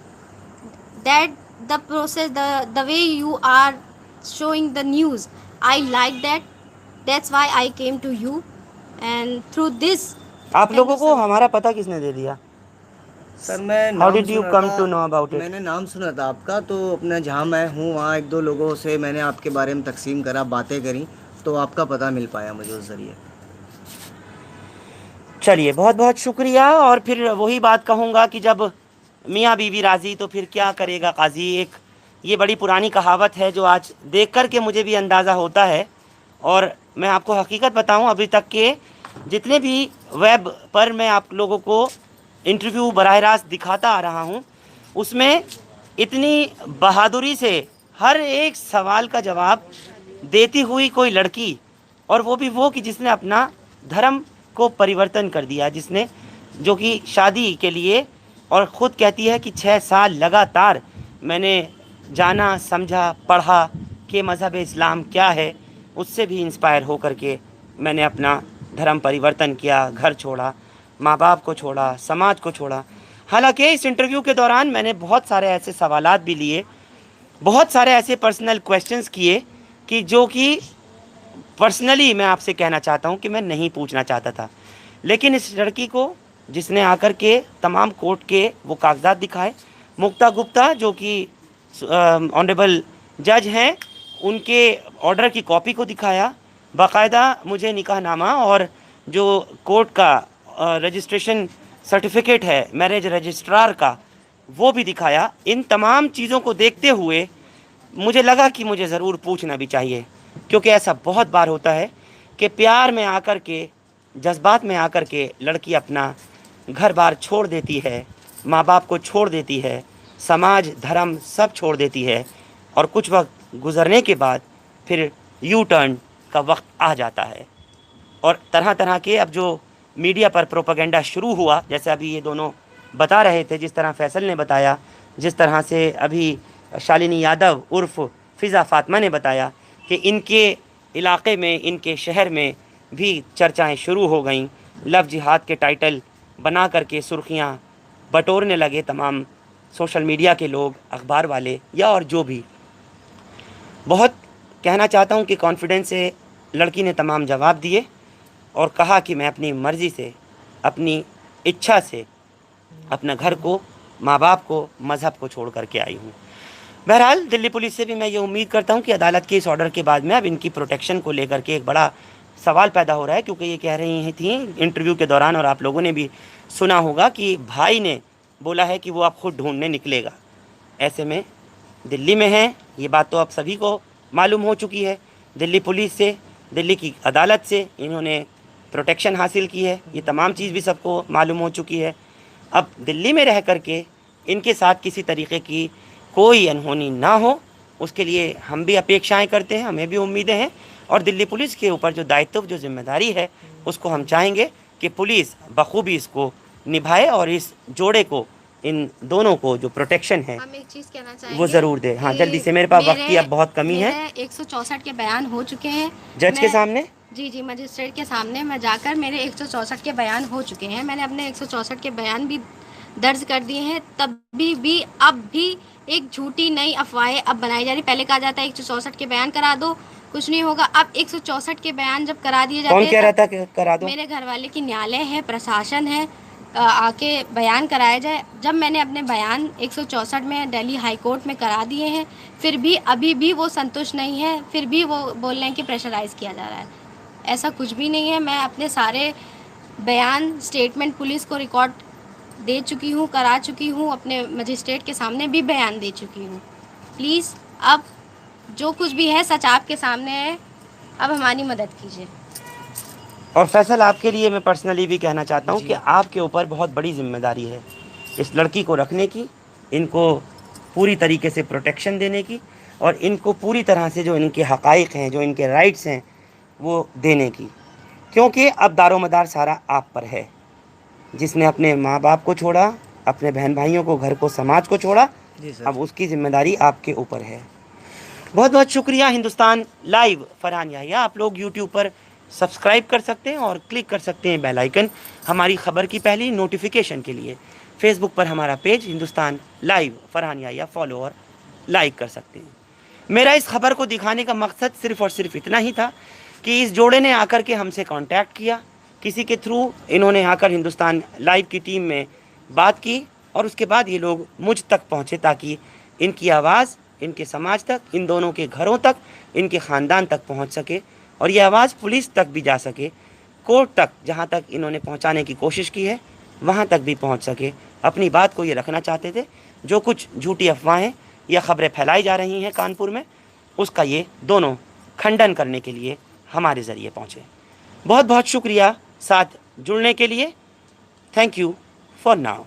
that the process, the way you are showing the news, I like that, that's why I came to you, and through this आप लोगों को हमारा पता किसने दे दिया? सर मैं How did you come to know about it? मैंने नाम सुना था आपका, तो अपना जहाँ मैं हूँ वहाँ एक दो लोगों से मैंने आपके बारे में तकसीम करा, बातें करी, तो आपका पता मिल पाया मुझे उस जरिए। चलिए, बहुत बहुत शुक्रिया। और फिर वही बात कहूँगा कि जब मियाँ बीवी राज़ी तो फिर क्या करेगा काजी। एक ये बड़ी पुरानी कहावत है जो आज देख कर के मुझे भी अंदाज़ा होता है। और मैं आपको हकीकत बताऊं, अभी तक के जितने भी वेब पर मैं आप लोगों को इंटरव्यू बराह रास्त दिखाता आ रहा हूं, उसमें इतनी बहादुरी से हर एक सवाल का जवाब देती हुई कोई लड़की, और वो भी वो कि जिसने अपना धर्म को परिवर्तन कर दिया, जिसने, जो कि शादी के लिए, और ख़ुद कहती है कि 6 साल लगातार मैंने जाना, समझा, पढ़ा कि मज़हब इस्लाम क्या है, उससे भी इंस्पायर हो कर के मैंने अपना धर्म परिवर्तन किया, घर छोड़ा, माँ बाप को छोड़ा, समाज को छोड़ा। हालांकि इस इंटरव्यू के दौरान मैंने बहुत सारे ऐसे सवालात भी लिए, बहुत सारे ऐसे पर्सनल क्वेश्चंस किए कि जो कि पर्सनली मैं आपसे कहना चाहता हूँ कि मैं नहीं पूछना चाहता था। लेकिन इस लड़की को, जिसने आकर के तमाम कोर्ट के वो कागजात दिखाए, मुक्ता गुप्ता जो कि ऑनरेबल जज हैं, उनके ऑर्डर की कॉपी को दिखाया, बाकायदा मुझे निकाहनामा और जो कोर्ट का रजिस्ट्रेशन सर्टिफिकेट है मैरिज रजिस्ट्रार का, वो भी दिखाया। इन तमाम चीज़ों को देखते हुए मुझे लगा कि मुझे ज़रूर पूछना भी चाहिए, क्योंकि ऐसा बहुत बार होता है कि प्यार में आकर के, जज्बात में आकर के लड़की अपना घर बार छोड़ देती है, माँ बाप को छोड़ देती है, समाज, धर्म सब छोड़ देती है, और कुछ वक्त गुज़रने के बाद फिर यू टर्न का वक्त आ जाता है। और तरह तरह के अब जो मीडिया पर प्रोपेगेंडा शुरू हुआ, जैसे अभी ये दोनों बता रहे थे, जिस तरह फैसल ने बताया, जिस तरह से अभी शालिनी यादव उर्फ फ़िज़ा फ़ातिमा ने बताया कि इनके इलाके में, इनके शहर में भी चर्चाएं शुरू हो गईं। लव जिहाद के टाइटल बना करके सुर्खियां बटोरने लगे तमाम सोशल मीडिया के लोग, अखबार वाले या और जो भी। बहुत कहना चाहता हूं कि कॉन्फिडेंस से लड़की ने तमाम जवाब दिए और कहा कि मैं अपनी मर्ज़ी से, अपनी इच्छा से अपना घर को, माँ बाप को, मज़हब को छोड़ करके आई हूँ। बहरहाल दिल्ली पुलिस से भी मैं ये उम्मीद करता हूँ कि अदालत के इस ऑर्डर के बाद में अब इनकी प्रोटेक्शन को लेकर के एक बड़ा सवाल पैदा हो रहा है, क्योंकि ये कह रही थी इंटरव्यू के दौरान, और आप लोगों ने भी सुना होगा कि भाई ने बोला है कि वो आप खुद ढूंढने निकलेगा। ऐसे में दिल्ली में है, ये बात तो अब सभी को मालूम हो चुकी है। दिल्ली पुलिस से, दिल्ली की अदालत से इन्होंने प्रोटेक्शन हासिल की है, ये तमाम चीज़ भी सबको मालूम हो चुकी है। अब दिल्ली में रह कर के इनके साथ किसी तरीके की कोई अनहोनी ना हो, उसके लिए हम भी अपेक्षाएं करते हैं, हमें भी उम्मीदें हैं। और दिल्ली पुलिस के ऊपर जो दायित्व, जो जिम्मेदारी है, उसको हम चाहेंगे कि पुलिस बखूबी इसको निभाए और इस जोड़े को, इन दोनों को जो प्रोटेक्शन है हम एक चीज़ कहना चाहेंगे, वो ज़रूर दे। हाँ, कि जल्दी से, मेरे पास वक्त की अब बहुत कमी है। 164 के बयान हो चुके हैं जज के सामने, जी मजिस्ट्रेट के सामने मैं जाकर मेरे 164 के बयान हो चुके हैं। मैंने अपने 164 के बयान भी दर्ज कर दिए हैं। तभी भी अब भी एक झूठी नई अफवाहें अब बनाई जा रही। पहले कहा जाता है 164 के बयान करा दो, कुछ नहीं होगा। अब 164 के बयान जब करा दिए जाते हैं, कौन कह रहा था कि करा दो? मेरे घर वाले की न्यायालय है, प्रशासन है, आके बयान कराया जाए। जब मैंने अपने बयान 164 में दिल्ली हाई कोर्ट में करा दिए हैं, फिर भी अभी भी वो संतुष्ट नहीं है, फिर भी वो बोल रहे हैं कि प्रेशराइज़ किया जा रहा है। ऐसा कुछ भी नहीं है। मैं अपने सारे बयान, स्टेटमेंट पुलिस को रिकॉर्ड दे चुकी हूँ, करा चुकी हूँ, अपने मजिस्ट्रेट के सामने भी बयान दे चुकी हूँ। प्लीज़ अब जो कुछ भी है सच आपके सामने है, अब हमारी मदद कीजिए। और फैसल, आपके लिए मैं पर्सनली भी कहना चाहता हूँ कि आपके ऊपर बहुत बड़ी जिम्मेदारी है इस लड़की को रखने की, इनको पूरी तरीके से प्रोटेक्शन देने की, और इनको पूरी तरह से जो इनके हक़ाइक़ हैं, जो इनके राइट्स हैं, वो देने की। क्योंकि अब दारोमदार सारा आप पर है। जिसने अपने माँ बाप को छोड़ा, अपने बहन भाइयों को, घर को, समाज को छोड़ा, अब उसकी जिम्मेदारी आपके ऊपर है। बहुत बहुत शुक्रिया। हिंदुस्तान लाइव फरहान याहिया आप लोग यूट्यूब पर सब्सक्राइब कर सकते हैं और क्लिक कर सकते हैं बेल आइकन हमारी ख़बर की पहली नोटिफिकेशन के लिए। फेसबुक पर हमारा page Hindustan live Farhan Yahiya follow और लाइक कर सकते हैं। मेरा इस खबर को दिखाने का मकसद सिर्फ़ और सिर्फ इतना ही था कि इस जोड़े ने आकर के हमसे कांटेक्ट किया, किसी के थ्रू इन्होंने आकर हिंदुस्तान लाइव की टीम में बात की, और उसके बाद ये लोग मुझ तक पहुँचे ताकि इनकी आवाज़ इनके समाज तक, इन दोनों के घरों तक, इनके ख़ानदान तक पहुंच सके, और ये आवाज़ पुलिस तक भी जा सके, कोर्ट तक, जहां तक इन्होंने पहुंचाने की कोशिश की है वहां तक भी पहुंच सके। अपनी बात को ये रखना चाहते थे। जो कुछ झूठी अफवाहें या ख़बरें फैलाई जा रही हैं कानपुर में, उसका ये दोनों खंडन करने के लिए हमारे ज़रिए पहुँचे। बहुत बहुत शुक्रिया साथ जुड़ने के लिए। Thank you for now.